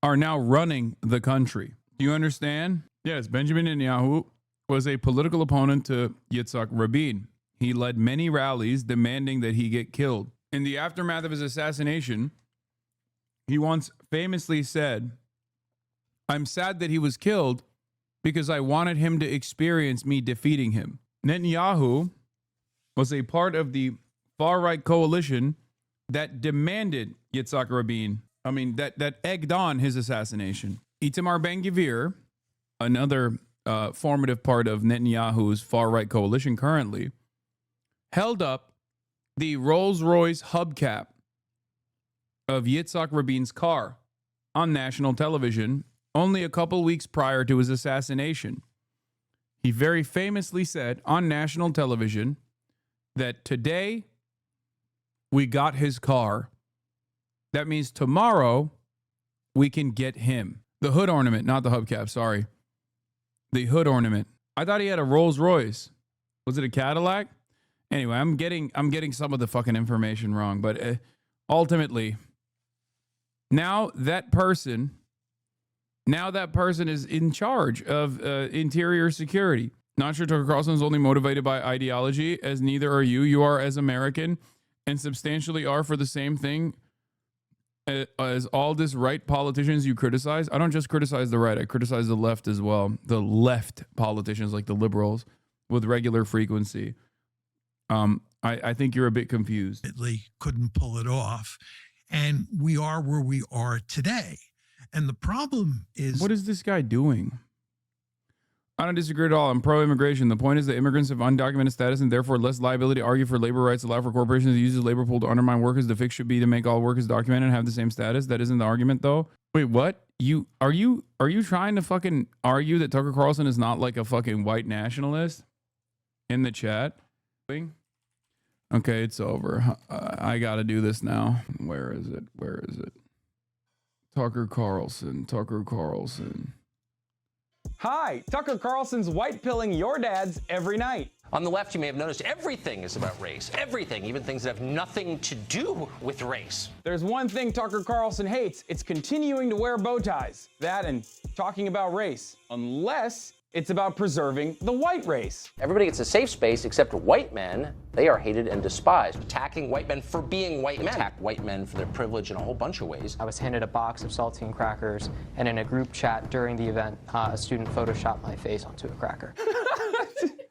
are now running the country. Do you understand? Yes, Benjamin Netanyahu was a political opponent to Yitzhak Rabin. He led many rallies demanding that he get killed. In the aftermath of his assassination, he once famously said, "I'm sad that he was killed because I wanted him to experience me defeating him." Netanyahu was a part of the far-right coalition that demanded Yitzhak Rabin. That egged on his assassination. Itamar Ben-Gvir, another formative part of Netanyahu's far-right coalition currently, held up the Rolls-Royce hubcap of Yitzhak Rabin's car on national television only a couple weeks prior to his assassination. He very famously said on national television that today we got his car. That means tomorrow we can get him. The hood ornament, not the hubcap, sorry. The hood ornament. I thought he had a Rolls Royce. Was it a Cadillac? Anyway, I'm getting some of the fucking information wrong, but ultimately, now that person is in charge of interior security. Not sure Tucker Carlson is only motivated by ideology, as neither are you. You are as American and substantially are for the same thing as all this right politicians you criticize. I don't just criticize the right. I criticize the left as well. The left politicians like the liberals with regular frequency. I think you're a bit confused. Couldn't pull it off. And we are where we are today. And the problem is... What is this guy doing? I don't disagree at all. I'm pro-immigration. The point is that immigrants have undocumented status and therefore less liability. Argue for labor rights, allow for corporations to use the labor pool to undermine workers. The fix should be to make all workers documented and have the same status. That isn't the argument, though. Wait, what? Are you trying to fucking argue that Tucker Carlson is not like a fucking white nationalist in the chat? Okay, it's over. I gotta do this now. Where is it? Tucker Carlson. Hi, Tucker Carlson's white pilling your dads every night. On the left, you may have noticed everything is about race. Everything, even things that have nothing to do with race. There's one thing Tucker Carlson hates. It's continuing to wear bow ties. That and talking about race. Unless it's about preserving the white race. Everybody gets a safe space except white men. They are hated and despised. Attacking white men for being white men. Attack white men for their privilege in a whole bunch of ways. I was handed a box of saltine crackers, and in a group chat during the event, a student photoshopped my face onto a cracker.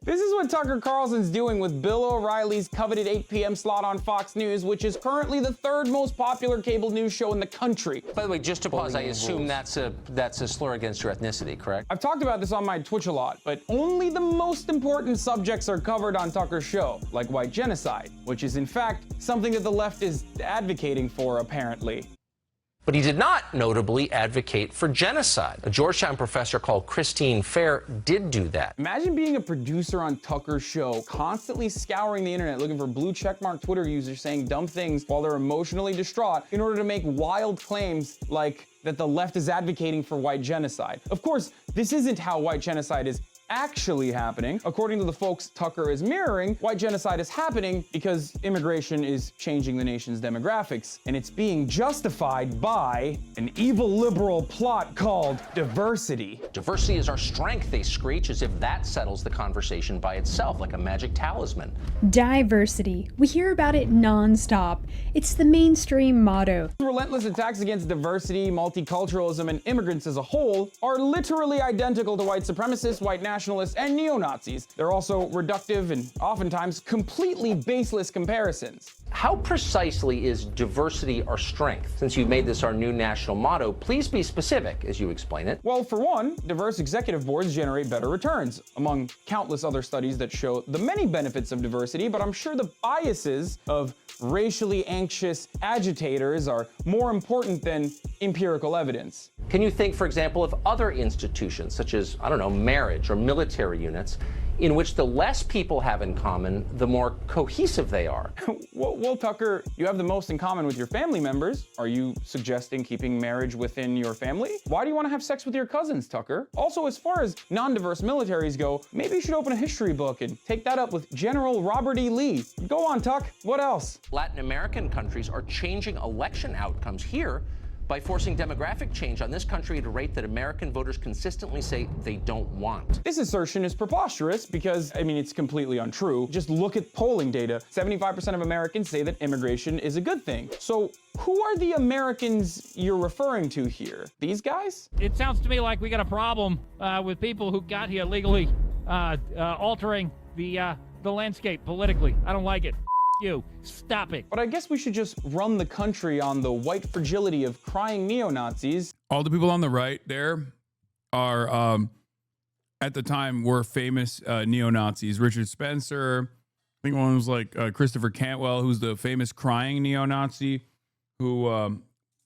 This is what Tucker Carlson's doing with Bill O'Reilly's coveted 8 p.m. slot on Fox News, which is currently the third most popular cable news show in the country. By the way, just to pause, I assume that's a slur against your ethnicity, correct? I've talked about this on my Twitch a lot, but only the most important subjects are covered on Tucker's show, like white genocide, which is in fact something that the left is advocating for, apparently. But he did not notably advocate for genocide. A Georgetown professor called Christine Fair did do that. Imagine being a producer on Tucker's show, constantly scouring the internet looking for blue checkmark Twitter users saying dumb things while they're emotionally distraught in order to make wild claims like that the left is advocating for white genocide. Of course, this isn't how white genocide is actually happening. According to the folks Tucker is mirroring, white genocide is happening because immigration is changing the nation's demographics, and it's being justified by an evil liberal plot called diversity. Diversity is our strength, they screech, as if that settles the conversation by itself, like a magic talisman. Diversity. We hear about it nonstop. It's the mainstream motto. Relentless attacks against diversity, multiculturalism, and immigrants as a whole are literally identical to white supremacists, white nationalists, and neo-Nazis. They're also reductive and oftentimes completely baseless comparisons. How precisely is diversity our strength? Since you've made this our new national motto, please be specific as you explain it. Well, for one, diverse executive boards generate better returns, among countless other studies that show the many benefits of diversity, but I'm sure the biases of racially anxious agitators are more important than empirical evidence. Can you think, for example, of other institutions, such as, I don't know, marriage or military units, in which the less people have in common, the more cohesive they are? Well, Tucker, you have the most in common with your family members. Are you suggesting keeping marriage within your family? Why do you want to have sex with your cousins, Tucker? Also, as far as non-diverse militaries go, maybe you should open a history book and take that up with General Robert E. Lee. Go on, Tuck. What else? Latin American countries are changing election outcomes here by forcing demographic change on this country at a rate that American voters consistently say they don't want. This assertion is preposterous because, it's completely untrue. Just look at polling data. 75% of Americans say that immigration is a good thing. So who are the Americans you're referring to here? These guys? It sounds to me like we got a problem with people who got here legally, altering the landscape politically. I don't like it. You. Stop it. But I guess we should just run the country on the white fragility of crying neo-Nazis. All the people on the right there are, at the time, were famous neo-Nazis. Richard Spencer, I think one was like Christopher Cantwell, who's the famous crying neo-Nazi who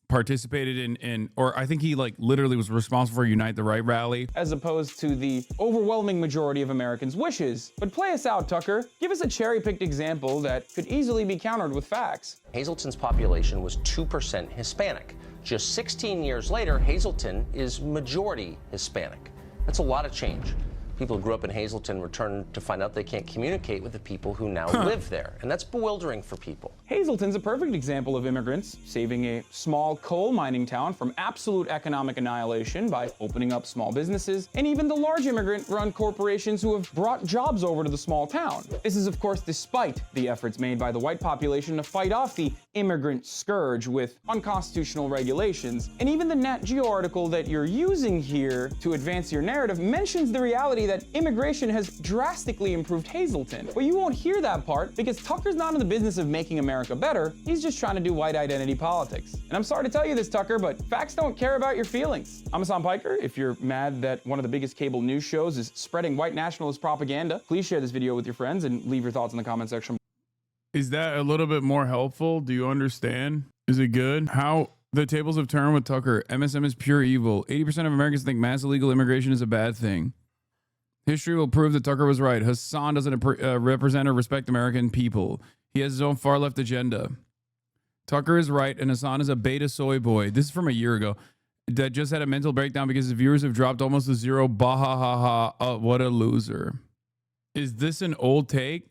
participated in, or I think he literally was responsible for Unite the Right rally. As opposed to the overwhelming majority of Americans' wishes. But play us out, Tucker. Give us a cherry-picked example that could easily be countered with facts. Hazleton's population was 2% Hispanic. Just 16 years later, Hazleton is majority Hispanic. That's a lot of change. People who grew up in Hazleton return to find out they can't communicate with the people who now live there. And that's bewildering for people. Hazleton's a perfect example of immigrants saving a small coal mining town from absolute economic annihilation by opening up small businesses, and even the large immigrant-run corporations who have brought jobs over to the small town. This is, of course, despite the efforts made by the white population to fight off the immigrant scourge with unconstitutional regulations. And even the Nat Geo article that you're using here to advance your narrative mentions the reality that immigration has drastically improved Hazleton. But you won't hear that part because Tucker's not in the business of making America better. He's just trying to do white identity politics. And I'm sorry to tell you this, Tucker, but facts don't care about your feelings. I'm Hasan Piker. If you're mad that one of the biggest cable news shows is spreading white nationalist propaganda, please share this video with your friends and leave your thoughts in the comment section. Is that a little bit more helpful? Do you understand? Is it good? How the tables have turned with Tucker. MSM is pure evil. 80% of Americans think mass illegal immigration is a bad thing. History will prove that Tucker was right. Hasan doesn't represent or respect American people. He has his own far left agenda. Tucker is right, and Hasan is a beta soy boy. This is from a year ago. That just had a mental breakdown because his viewers have dropped almost to zero. Bahahaha. What a loser. Is this an old take?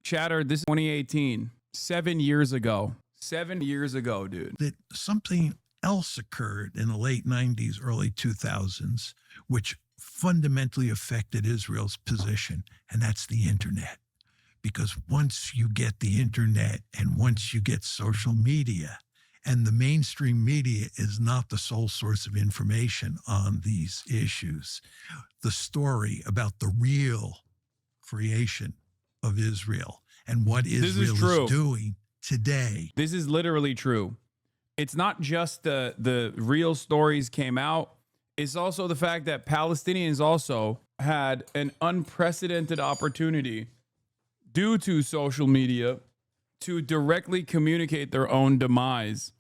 Chatter, this is 2018. 7 years ago. 7 years ago, dude. That something else occurred in the late 90s, early 2000s, which fundamentally affected Israel's position, and that's the internet. Because once you get the internet and once you get social media, and the mainstream media is not the sole source of information on these issues, the story about the real creation of Israel and what Israel is doing today. This is literally true. It's not just the real stories came out. It's also the fact that Palestinians also had an unprecedented opportunity due to social media to directly communicate their own demise.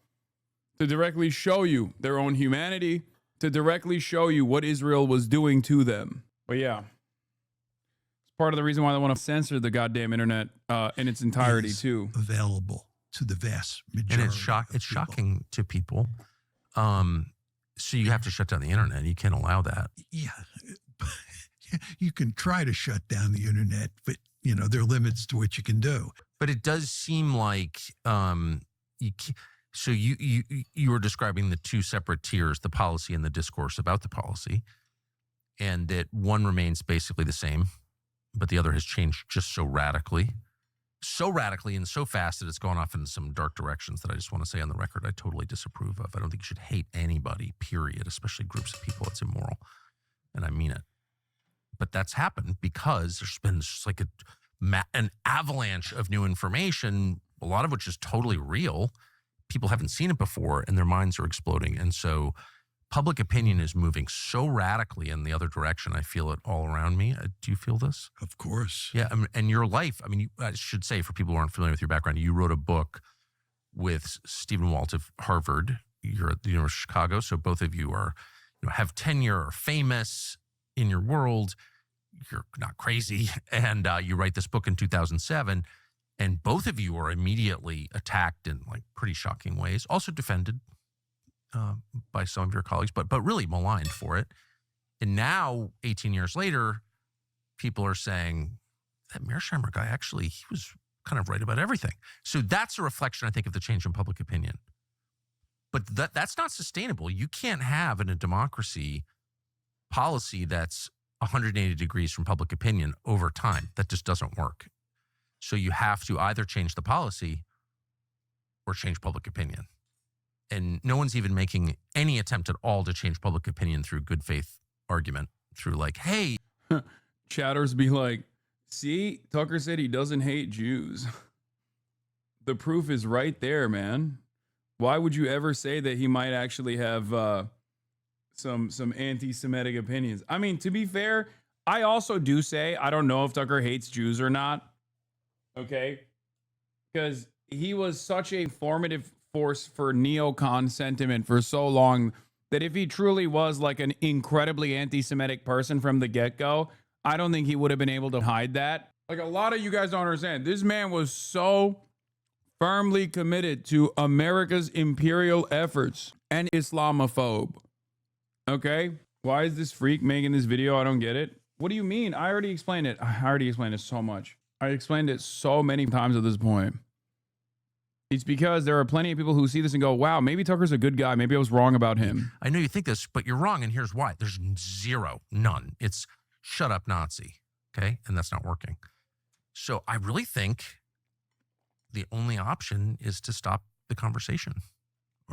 to directly show you their own humanity, to directly show you what Israel was doing to them. But yeah, it's part of the reason why they want to censor the goddamn internet in its entirety too. Available to the vast majority. And it's shocking to people. So you have to shut down the internet. You can't allow that. Yeah. You can try to shut down the internet, but you know, there are limits to what you can do. But it does seem like you were describing the two separate tiers, the policy and the discourse about the policy, and that one remains basically the same, but the other has changed just so radically and so fast that it's gone off in some dark directions that I just want to say on the record I totally disapprove of. I don't think you should hate anybody, period, especially groups of people. It's immoral, and I mean it. But that's happened because there's been just like an avalanche of new information, a lot of which is totally real. People haven't seen it before, and their minds are exploding. And so public opinion is moving so radically in the other direction. I feel it all around me. Do you feel this? Of course. Yeah. And your life, I mean, I should say for people who aren't familiar with your background, you wrote a book with Stephen Walt of Harvard. You're at the University of Chicago. So both of you are, have tenure, are famous in your world. You're not crazy. And you write this book in 2007. And both of you are immediately attacked in like pretty shocking ways, also defended by some of your colleagues, but really maligned for it. And now, 18 years later, people are saying that Mearsheimer guy, actually, he was kind of right about everything. So that's a reflection, I think, of the change in public opinion. But that's not sustainable. You can't have in a democracy policy that's 180 degrees from public opinion over time. That just doesn't work. So you have to either change the policy or change public opinion. And no one's even making any attempt at all to change public opinion through good faith argument, through like, hey. Chatters be like, see, Tucker said he doesn't hate Jews. The proof is right there, man. Why would you ever say that he might actually have some anti-Semitic opinions? I mean, to be fair, I also do say I don't know if Tucker hates Jews or not. Okay? Because he was such a formative force for neocon sentiment for so long that if he truly was like an incredibly anti-Semitic person from the get-go, I don't think he would have been able to hide that. Like, a lot of you guys don't understand. This man was so firmly committed to America's imperial efforts and Islamophobe. Okay? Why is this freak making this video? I don't get it. What do you mean? I already explained it. I already explained it so much. I explained it so many times at this point. It's because there are plenty of people who see this and go, wow, maybe Tucker's a good guy. Maybe I was wrong about him. I know you think this, but you're wrong. And here's why. There's none. It's shut up Nazi. Okay? And that's not working. So I really think the only option is to stop the conversation.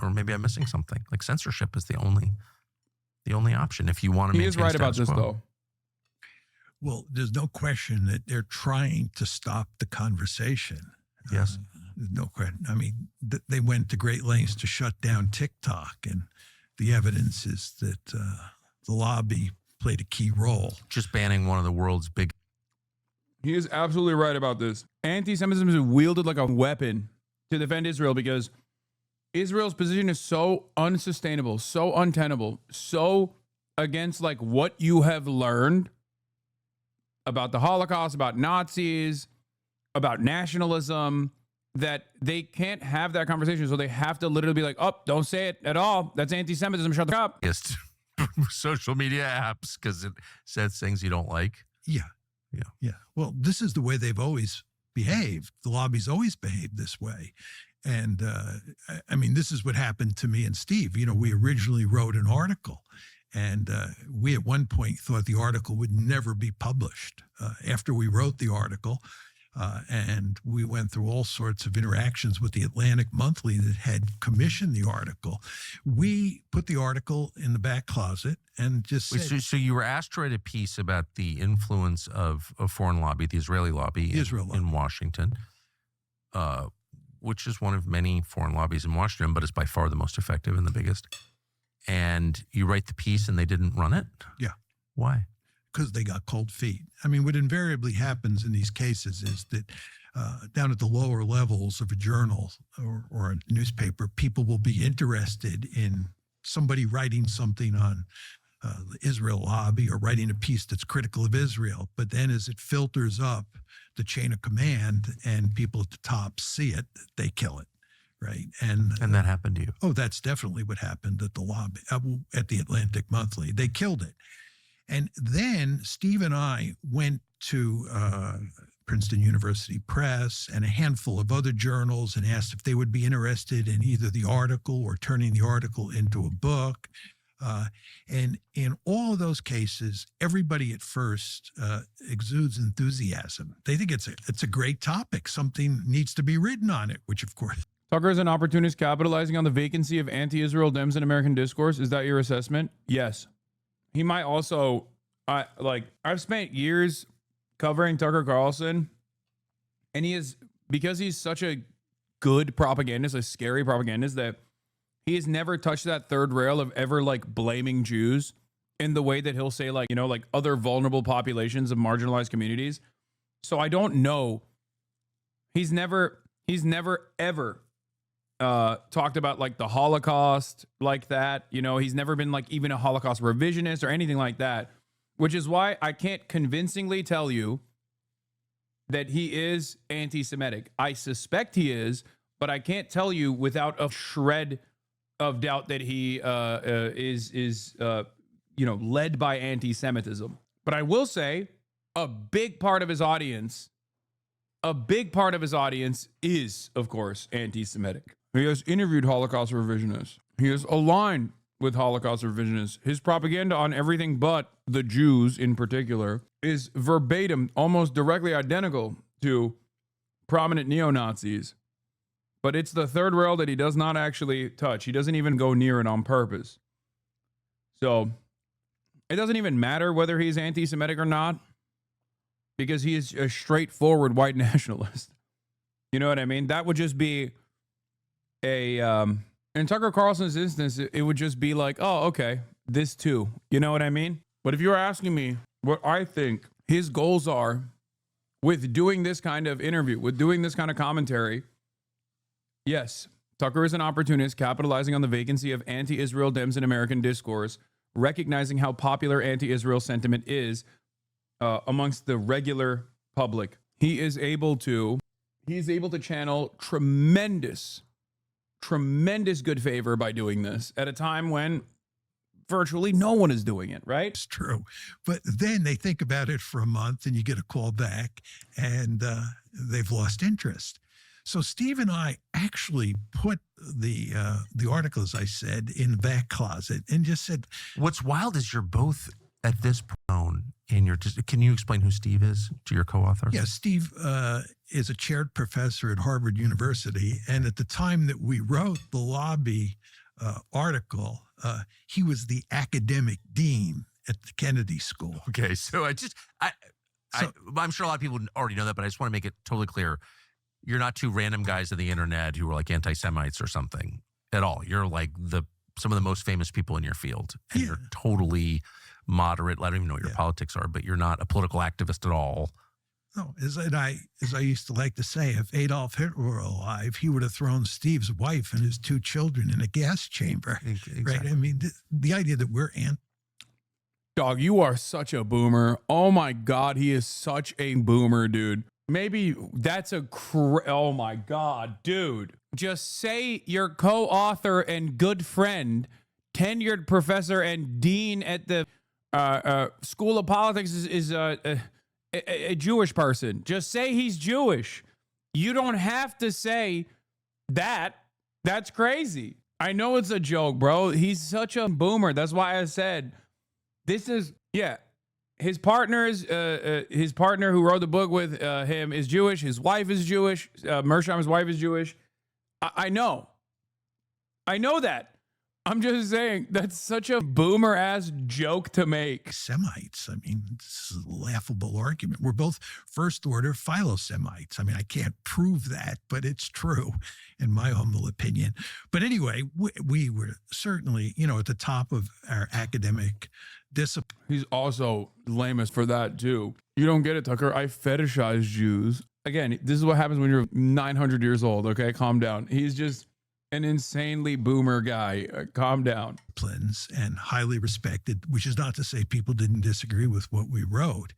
Or maybe I'm missing something. Like censorship is the only option if you want to maintain He is right about this, though. Well, there's no question that they're trying to stop the conversation. Yes. No question. I mean, they went to great lengths to shut down TikTok, and the evidence is that the lobby played a key role. Just banning one of the world's big. He is absolutely right about this. Anti-Semitism is wielded like a weapon to defend Israel because Israel's position is so unsustainable, so untenable, so against like what you have learned about the Holocaust, about Nazis, about nationalism, that they can't have that conversation. So they have to literally be like, oh, don't say it at all. That's anti-Semitism. Shut the fuck up. Yes. Social media apps because it says things you don't like. Yeah. Well, this is the way they've always behaved. The lobby's always behaved this way. And I mean, this is what happened to me and Steve. We originally wrote an article, and we at one point thought the article would never be published. After we wrote the article, and we went through all sorts of interactions with the Atlantic Monthly that had commissioned the article, we put the article in the back closet and just said, so you were asked to write a piece about the influence of a foreign lobby, the Israeli lobby, in Washington, which is one of many foreign lobbies in Washington, but is by far the most effective and the biggest. And you write the piece and they didn't run it? Yeah. Why? Because they got cold feet. I mean, what invariably happens in these cases is that down at the lower levels of a journal or a newspaper, people will be interested in somebody writing something on the Israel lobby or writing a piece that's critical of Israel. But then as it filters up the chain of command and people at the top see it, they kill it. Right. And that happened to you. Oh, that's definitely what happened at the lobby, at the Atlantic Monthly. They killed it. And then Steve and I went to Princeton University Press and a handful of other journals and asked if they would be interested in either the article or turning the article into a book. And in all of those cases, everybody at first exudes enthusiasm. They think it's a great topic. Something needs to be written on it, which of course. Tucker is an opportunist capitalizing on the vacancy of anti-Israel Dems in American discourse. Is that your assessment? Yes. He might also, I've spent years covering Tucker Carlson, and because he's such a good propagandist, a scary propagandist, that he has never touched that third rail of ever blaming Jews in the way that he'll say other vulnerable populations of marginalized communities. So I don't know. He's never ever talked about the Holocaust like that. He's never been even a Holocaust revisionist or anything like that, which is why I can't convincingly tell you that he is anti-Semitic. I suspect he is, but I can't tell you without a shred of doubt that he is led by anti-Semitism. But I will say a big part of his audience is, of course, anti-Semitic. He has interviewed Holocaust revisionists. He is aligned with Holocaust revisionists. His propaganda on everything but the Jews in particular is verbatim, almost directly identical to prominent neo-Nazis. But it's the third rail that he does not actually touch. He doesn't even go near it on purpose. So it doesn't even matter whether he's anti-Semitic or not, because he is a straightforward white nationalist. You know what I mean? That would just be in Tucker Carlson's instance, it would just be oh, okay, this too. You know what I mean? But if you're asking me what I think his goals are with doing this kind of interview, with doing this kind of commentary, yes, Tucker is an opportunist capitalizing on the vacancy of anti-Israel Dems in American discourse, recognizing how popular anti-Israel sentiment is amongst the regular public. He's able to channel tremendous good favor by doing this at a time when virtually no one is doing it, right? It's true. But then they think about it for a month and you get a call back and they've lost interest. So Steve and I actually put the article, as I said, in the back closet and just said, what's wild is you're both at this point and can you explain who Steve is to your co-author? Yeah, Steve is a chaired professor at Harvard University. And at the time that we wrote the lobby article, he was the academic dean at the Kennedy School. Okay, so I'm sure a lot of people already know that, but I just want to make it totally clear. You're not two random guys on the internet who are anti-Semites or something at all. You're some of the most famous people in your field. And you're totally moderate. I don't even know what your politics are, but you're not a political activist at all. No, as I used to like to say, if Adolf Hitler were alive, he would have thrown Steve's wife and his two children in a gas chamber. Exactly. Right? I mean, the idea that we're Dog, you are such a boomer. Oh my God, he is such a boomer, dude. Maybe that's oh my God, dude. Just say your co-author and good friend, tenured professor and dean at the School of Politics is a Jewish person. Just say he's Jewish. You don't have to say that. That's crazy. I know it's a joke, bro. He's such a boomer. That's why I said this is, his partner who wrote the book with him is Jewish. His wife is Jewish. Mersheimer's wife is Jewish. I know that. I'm just saying that's such a boomer ass joke to make. Semites. I mean, this is a laughable argument. We're both first order philo-Semites. I mean, I can't prove that, but it's true in my humble opinion. But anyway, we were certainly, at the top of our academic discipline. He's also lamest for that too. You don't get it, Tucker. I fetishize Jews. Again, this is what happens when you're 900 years old. Okay, calm down. He's just an insanely boomer guy. Calm down. And highly respected, which is not to say people didn't disagree with what we wrote.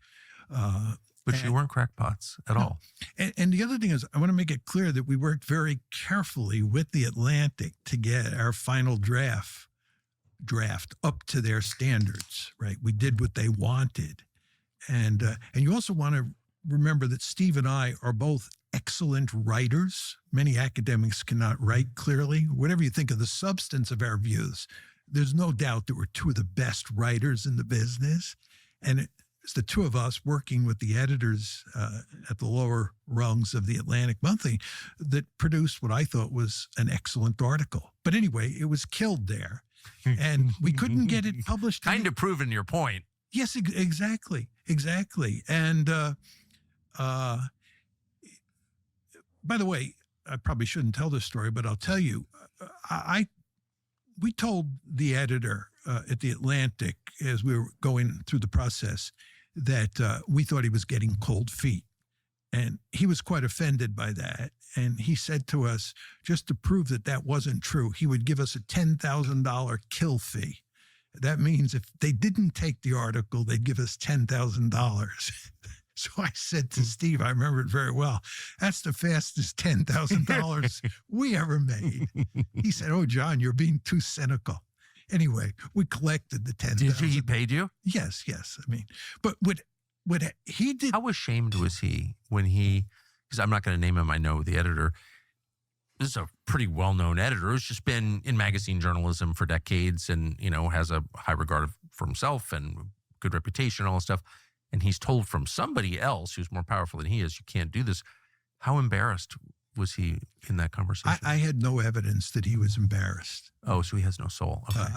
But you weren't crackpots at all. And the other thing is, I want to make it clear that we worked very carefully with the Atlantic to get our final draft up to their standards, right? We did what they wanted. And you also want to remember that Steve and I are both excellent writers. Many academics cannot write clearly. Whatever you think of the substance of our views, there's no doubt that we're two of the best writers in the business. And it's the two of us working with the editors at the lower rungs of the Atlantic Monthly that produced what I thought was an excellent article. But anyway, it was killed there. And we couldn't get it published. Kind of proving your point. Yes, exactly. And by the way, I probably shouldn't tell this story, but I'll tell you, we told the editor at the Atlantic as we were going through the process that we thought he was getting cold feet. And he was quite offended by that. And he said to us, just to prove that that wasn't true, he would give us a $10,000 kill fee. That means if they didn't take the article, they'd give us $10,000. So I said to Steve, I remember it very well, that's the fastest $10,000 we ever made. He said, oh, John, you're being too cynical. Anyway, we collected the $10,000. Did he paid you? Yes. I mean, but what he did. How ashamed was he when he, because I'm not going to name him, I know the editor. This is a pretty well-known editor who's just been in magazine journalism for decades and, has a high regard for himself and good reputation, all that stuff. And he's told from somebody else who's more powerful than he is, you can't do this. How embarrassed was he in that conversation? I had no evidence that he was embarrassed. Oh, so he has no soul. Okay.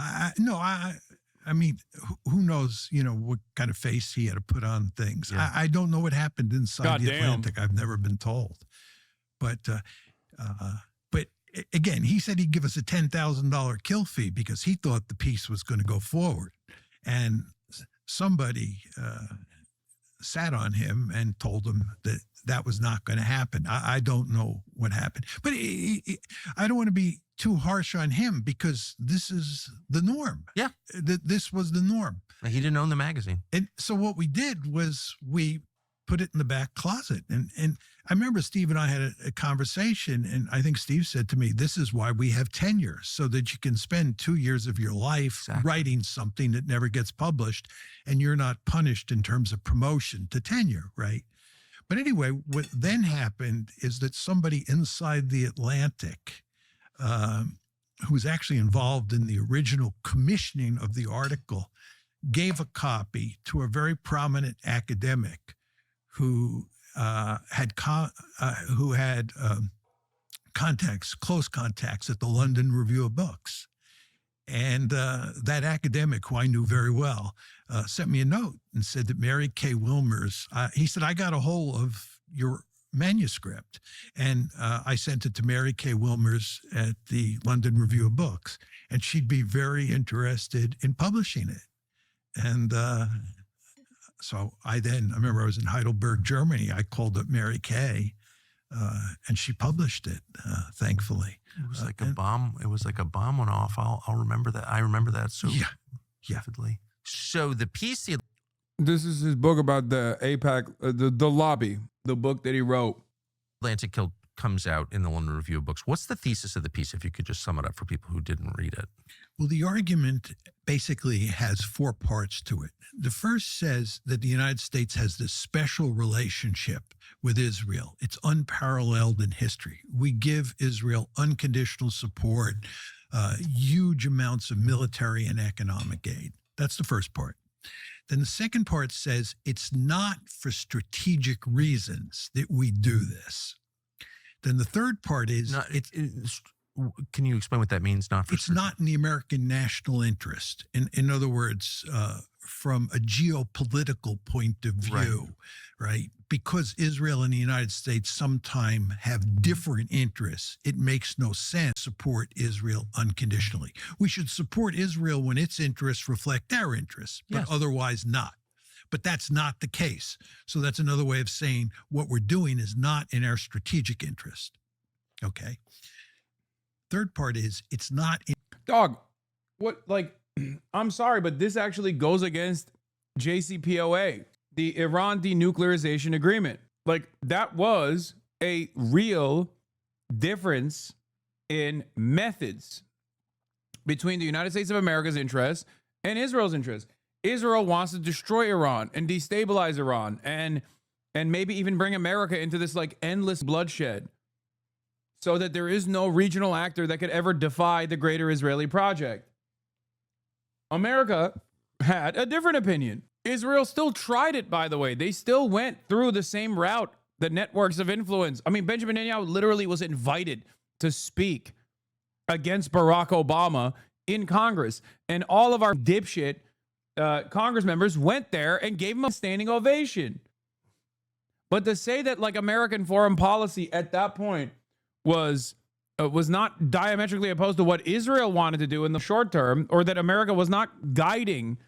I mean, who knows, what kind of face he had to put on things. Yeah. I don't know what happened inside the Goddamn. Atlantic. I've never been told. But again, he said he'd give us a $10,000 kill fee because he thought the piece was going to go forward. And somebody sat on him and told him that was not going to happen. I don't know what happened. But I don't want to be too harsh on him because this is the norm. Yeah. This was the norm. He didn't own the magazine. And so what we did was we put it in the back closet. And I remember Steve and I had a conversation, and I think Steve said to me, this is why we have tenure, so that you can spend 2 years of your life writing something that never gets published, and you're not punished in terms of promotion to tenure, right? But anyway, what then happened is that somebody inside the Atlantic, who was actually involved in the original commissioning of the article, gave a copy to a very prominent academic who had close contacts at the London Review of Books. And that academic, who I knew very well, sent me a note and said that Mary Kay Wilmers, he said, I got a hold of your manuscript. And I sent it to Mary Kay Wilmers at the London Review of Books, and she'd be very interested in publishing it. And so I remember I was in Heidelberg, Germany. I called up Mary Kay, and she published it, thankfully. It was like a bomb. It was like a bomb went off. I'll remember that. I remember that so vividly. So the piece. This is his book about the APAC, the lobby, the book that he wrote. Atlantic comes out in the London Review of Books. What's the thesis of the piece, if you could just sum it up for people who didn't read it? Well, the argument basically has 4 parts to it. The first says that the United States has this special relationship with Israel. It's unparalleled in history. We give Israel unconditional support, huge amounts of military and economic aid. That's the first part. Then the second part says it's not for strategic reasons that we do this. Then the third part is can you explain what that means? It's not in the American national interest. In other words, from a geopolitical point of view, right? Because Israel and the United States sometimes have different interests, it makes no sense to support Israel unconditionally. We should support Israel when its interests reflect our interests, but otherwise not. but that's not the case. So that's another way of saying what we're doing is not in our strategic interest. Okay. Third part is it's not in. Dog, what, like, I'm sorry, but this actually goes against JCPOA, the Iran denuclearization agreement. Like, that was a real difference in methods between the United States of America's interests and Israel's interests. Israel wants to destroy Iran and destabilize Iran and maybe even bring America into this like endless bloodshed so that there is no regional actor that could ever defy the greater Israeli project. America had a different opinion. Israel still tried it, by the way. They still went through the same route, the networks of influence. I mean, Benjamin Netanyahu literally was invited to speak against Barack Obama in Congress. And all of our dipshit Congress members went there and gave him a standing ovation. But to say that like American foreign policy at that point was not diametrically opposed to what Israel wanted to do in the short term, or that America was not guiding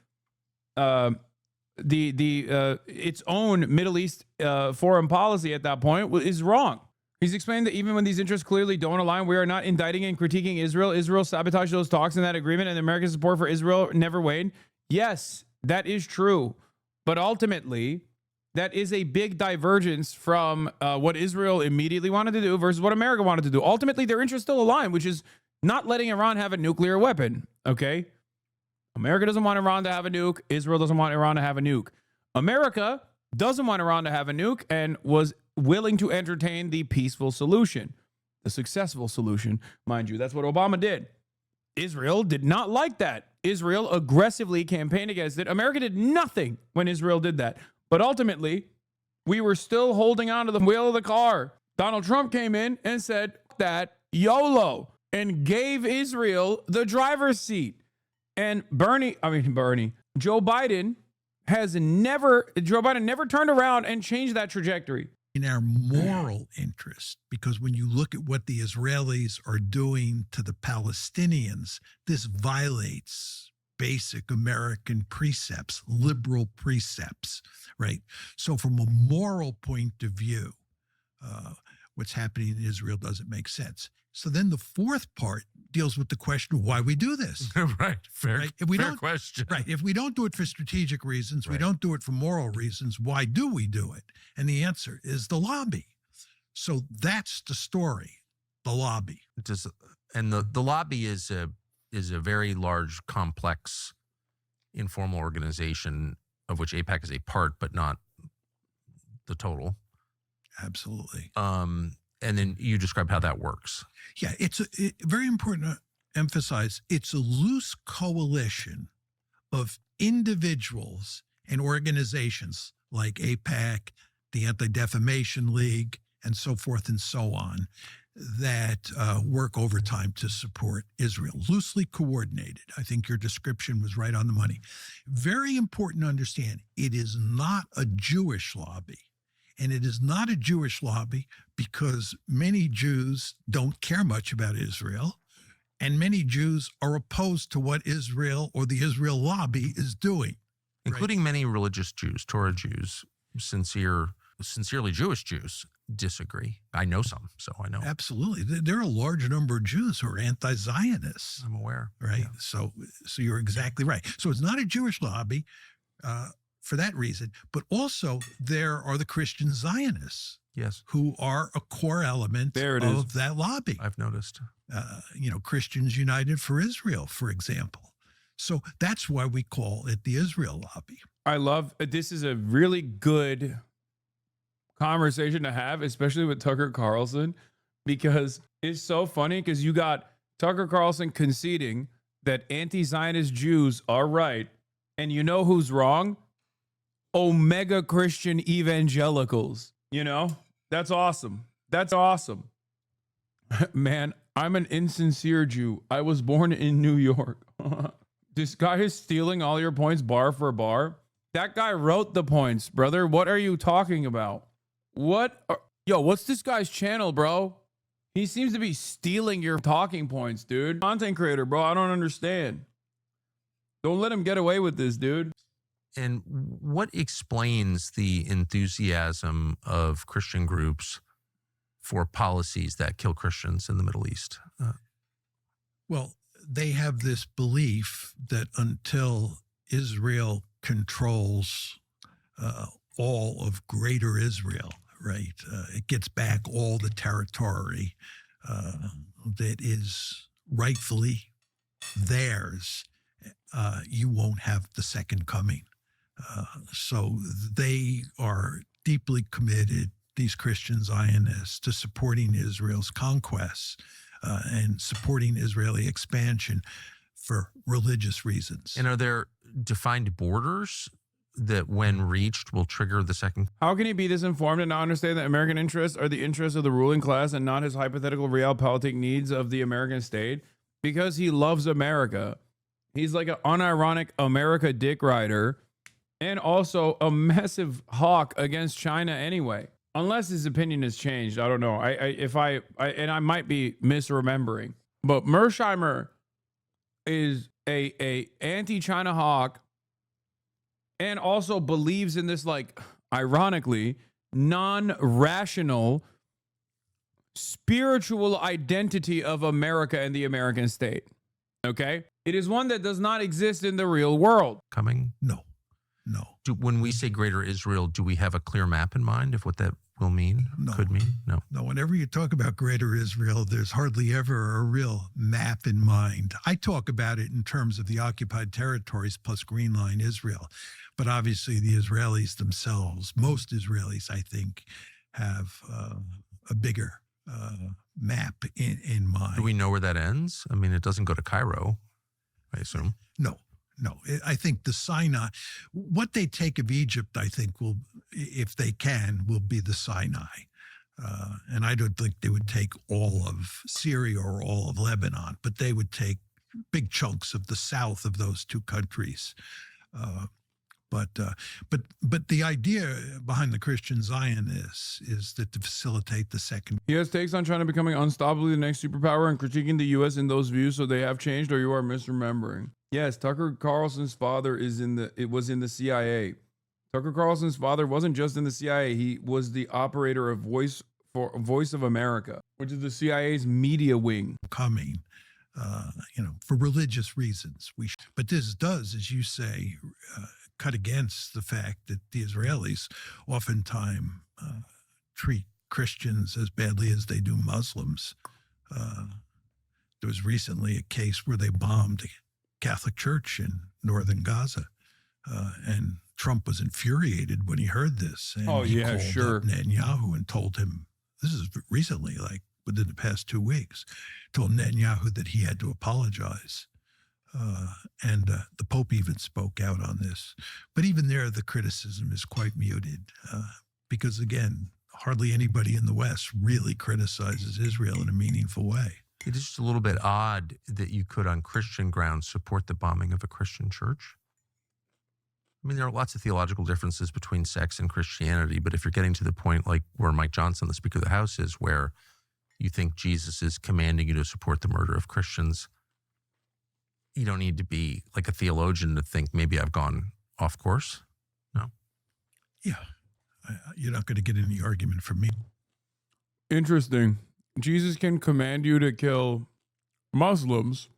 its own Middle East foreign policy at that point is wrong. He's explained that even when these interests clearly don't align, we are not indicting and critiquing Israel. Israel sabotaged those talks in that agreement, and American support for Israel never waned. Yes, that is true. But ultimately, that is a big divergence from what Israel immediately wanted to do versus what America wanted to do. Ultimately, their interests still align, which is not letting Iran have a nuclear weapon, okay? America doesn't want Iran to have a nuke. Israel doesn't want Iran to have a nuke. America doesn't want Iran to have a nuke and was willing to entertain the peaceful solution, the successful solution, mind you. That's what Obama did. Israel did not like that. Israel aggressively campaigned against it. America did nothing when Israel did that. But ultimately, we were still holding on to the wheel of the car. Donald Trump came in and said that YOLO and gave Israel the driver's seat. And Joe Biden never turned around and changed that trajectory. In our moral interest, because when you look at what the Israelis are doing to the Palestinians, this violates basic American precepts, liberal precepts, right? So from a moral point of view, what's happening in Israel doesn't make sense. So then the fourth part deals with the question of why we do this. Right. Fair, right? If we fair don't, question. Right. If we don't do it for strategic reasons, Right. we don't do it for moral reasons, why do we do it? And the answer is the lobby. So that's the story, the lobby. And the lobby is a very large, complex, informal organization of which AIPAC is a part, but not the total. Absolutely. And then you describe how that works. Yeah, it's very important to emphasize it's a loose coalition of individuals and organizations like AIPAC, the Anti-Defamation League, and so forth and so on, that work overtime to support Israel, loosely coordinated. I think your description was right on the money. Very important to understand, it is not a Jewish lobby. And it is not a Jewish lobby because many Jews don't care much about Israel, and many Jews are opposed to what Israel or the Israel lobby is doing. Including many religious Jews, Torah Jews, sincerely Jewish Jews disagree. I know some, so I know. Absolutely. There are a large number of Jews who are anti-Zionists. I'm aware. Right? Yeah. So you're exactly right. So it's not a Jewish lobby. For that reason, but also there are the Christian Zionists, yes, who are a core element of that lobby. I've noticed. Christians United for Israel, for example. So that's why we call it the Israel lobby. I love this is a really good conversation to have, especially with Tucker Carlson, because it's so funny because you got Tucker Carlson conceding that anti-Zionist Jews are right, and you know who's wrong? Omega Christian evangelicals. That's awesome. That's awesome. Man, I'm an insincere Jew. I was born in New York. This guy is stealing all your points bar for bar. That guy wrote the points, brother. What are you talking about? What's this guy's channel, bro? He seems to be stealing your talking points, dude. Content creator, bro. I don't understand. Don't let him get away with this, dude. And what explains the enthusiasm of Christian groups for policies that kill Christians in the Middle East? Well, they have this belief that until Israel controls all of greater Israel, right, it gets back all the territory that is rightfully theirs, you won't have the second coming. So they are deeply committed, these Christian Zionists, to supporting Israel's conquests and supporting Israeli expansion for religious reasons. And are there defined borders that, when reached, will trigger the second? How can he be this informed and not understand that American interests are the interests of the ruling class and not his hypothetical realpolitik needs of the American state? Because he loves America. He's like an unironic America dick rider and also a massive hawk against China anyway. Unless his opinion has changed. I don't know. I might be misremembering, but Mersheimer is a anti-China hawk and also believes in this, like, ironically, non-rational spiritual identity of America and the American state. Okay? It is one that does not exist in the real world. Coming? No. When we say greater Israel, do we have a clear map in mind of what that will mean? No. Could mean? No. No, whenever you talk about greater Israel, there's hardly ever a real map in mind. I talk about it in terms of the occupied territories plus Green Line Israel. But obviously the Israelis themselves, most Israelis, I think, have a bigger map in mind. Do we know where that ends? I mean, it doesn't go to Cairo, I assume. No. I think the Sinai, what they take of Egypt, I think will, if they can, will be the Sinai. And I don't think they would take all of Syria or all of Lebanon, but they would take big chunks of the south of those two countries. But the idea behind the Christian Zionists is that to facilitate the second. He has takes on China becoming unstoppably the next superpower and critiquing the U.S. in those views, so they have changed, or you are misremembering. Yes, Tucker Carlson's father was in the CIA. Tucker Carlson's father wasn't just in the CIA; he was the operator of Voice of America, which is the CIA's media wing. Coming, for religious reasons. But this does, as you say, cut against the fact that the Israelis oftentimes treat Christians as badly as they do Muslims. There was recently a case where they bombed a Catholic church in northern Gaza, and Trump was infuriated when he heard this. And he called up Netanyahu and told him, this is recently, like within the past 2 weeks, told Netanyahu that he had to apologize. And the Pope even spoke out on this. But even there, the criticism is quite muted because, again, hardly anybody in the West really criticizes Israel in a meaningful way. It is just a little bit odd that you could, on Christian grounds, support the bombing of a Christian church. I mean, there are lots of theological differences between sex and Christianity, but if you're getting to the point like where Mike Johnson, the Speaker of the House, is, where you think Jesus is commanding you to support the murder of Christians, you don't need to be like a theologian to think maybe I've gone off course. No. Yeah. You're not going to get any argument from me. Interesting. Jesus can command you to kill Muslims,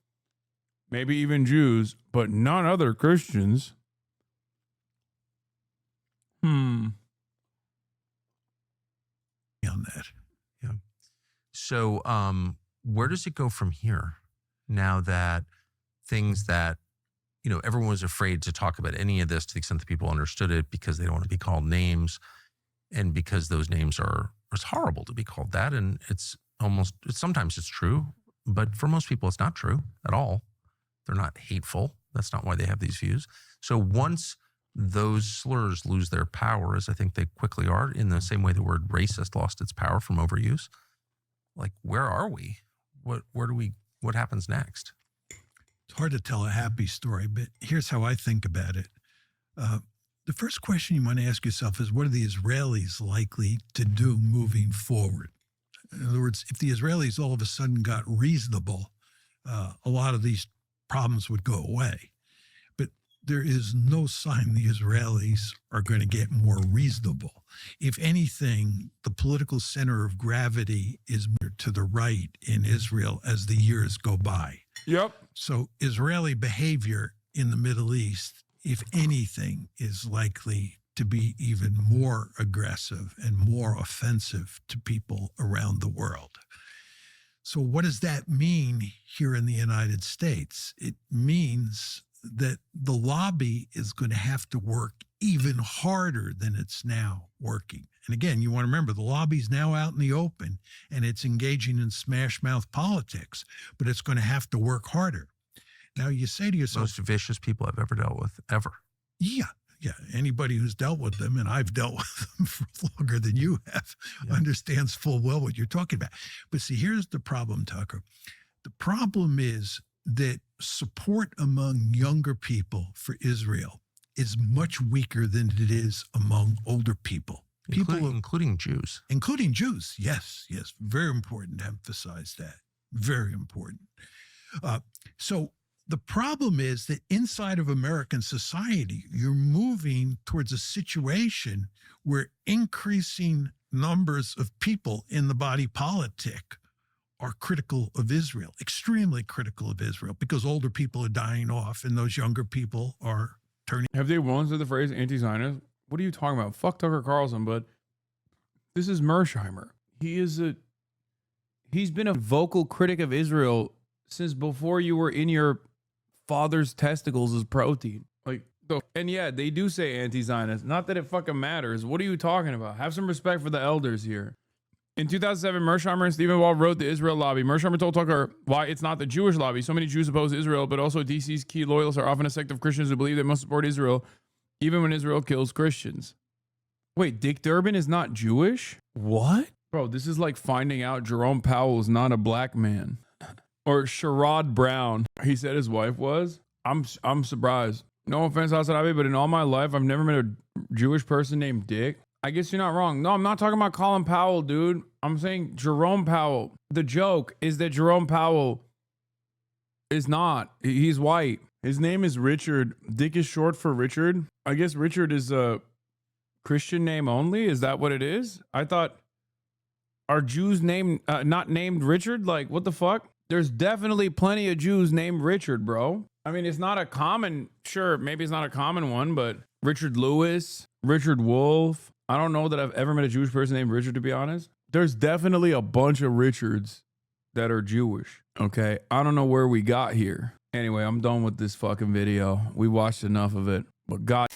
maybe even Jews, but not other Christians. On that. Yeah. So where does it go from here now that things that, everyone was afraid to talk about any of this to the extent that people understood it because they don't want to be called names and because those names it's horrible to be called that. And sometimes it's true, but for most people, it's not true at all. They're not hateful. That's not why they have these views. So once those slurs lose their power, as I think they quickly are, in the same way the word racist lost its power from overuse, like, where are we? What happens next? It's hard to tell a happy story, but here's how I think about it. The first question you want to ask yourself is, what are the Israelis likely to do moving forward? In other words, if the Israelis all of a sudden got reasonable, a lot of these problems would go away. But there is no sign the Israelis are going to get more reasonable. If anything, the political center of gravity is more to the right in Israel as the years go by. Yep. So Israeli behavior in the Middle East, if anything, is likely to be even more aggressive and more offensive to people around the world. So what does that mean here in the United States? It means that the lobby is going to have to work even harder than it's now working. And again, you want to remember the lobby's now out in the open and it's engaging in smash mouth politics, but it's going to have to work harder. Now you say to yourself, Most vicious people I've ever dealt with, ever. yeah, anybody who's dealt with them, and I've dealt with them for longer than you have, understands full well what you're talking about. But see, here's the problem, Tucker. The problem is that support among younger people for Israel is much weaker than it is among older people. Including Jews. Including Jews, yes. Very important to emphasize that. Very important. So the problem is that inside of American society, you're moving towards a situation where increasing numbers of people in the body politic are critical of Israel, extremely critical of Israel, because older people are dying off and those younger people are turning. Have they once said the phrase anti-Zionist? What are you talking about? Fuck Tucker Carlson, but this is Mersheimer. He's been a vocal critic of Israel since before you were in your father's testicles as protein. And yeah, they do say anti-Zionist. Not that it fucking matters. What are you talking about? Have some respect for the elders here. In 2007, Mersheimer and Stephen Wall wrote the Israel lobby. Mersheimer told Tucker why it's not the Jewish lobby. So many Jews oppose Israel, but also DC's key loyalists are often a sect of Christians who believe they must support Israel, even when Israel kills Christians. Wait, Dick Durbin is not Jewish? What? Bro, this is like finding out Jerome Powell is not a black man. Or Sherrod Brown. He said his wife was. I'm surprised. No offense, HasanAbi, but in all my life, I've never met a Jewish person named Dick. I guess you're not wrong. No, I'm not talking about Colin Powell, dude. I'm saying Jerome Powell. The joke is that Jerome Powell is not. He's white. His name is Richard. Dick is short for Richard. I guess Richard is a Christian name only. Is that what it is? I thought, are Jews not named Richard? Like, what the fuck? There's definitely plenty of Jews named Richard, bro. I mean, it's not a common, sure, maybe it's not a common one, but Richard Lewis, Richard Wolf. I don't know that I've ever met a Jewish person named Richard, to be honest. There's definitely a bunch of Richards that are Jewish, okay? I don't know where we got here. Anyway, I'm done with this fucking video. We watched enough of it, but God...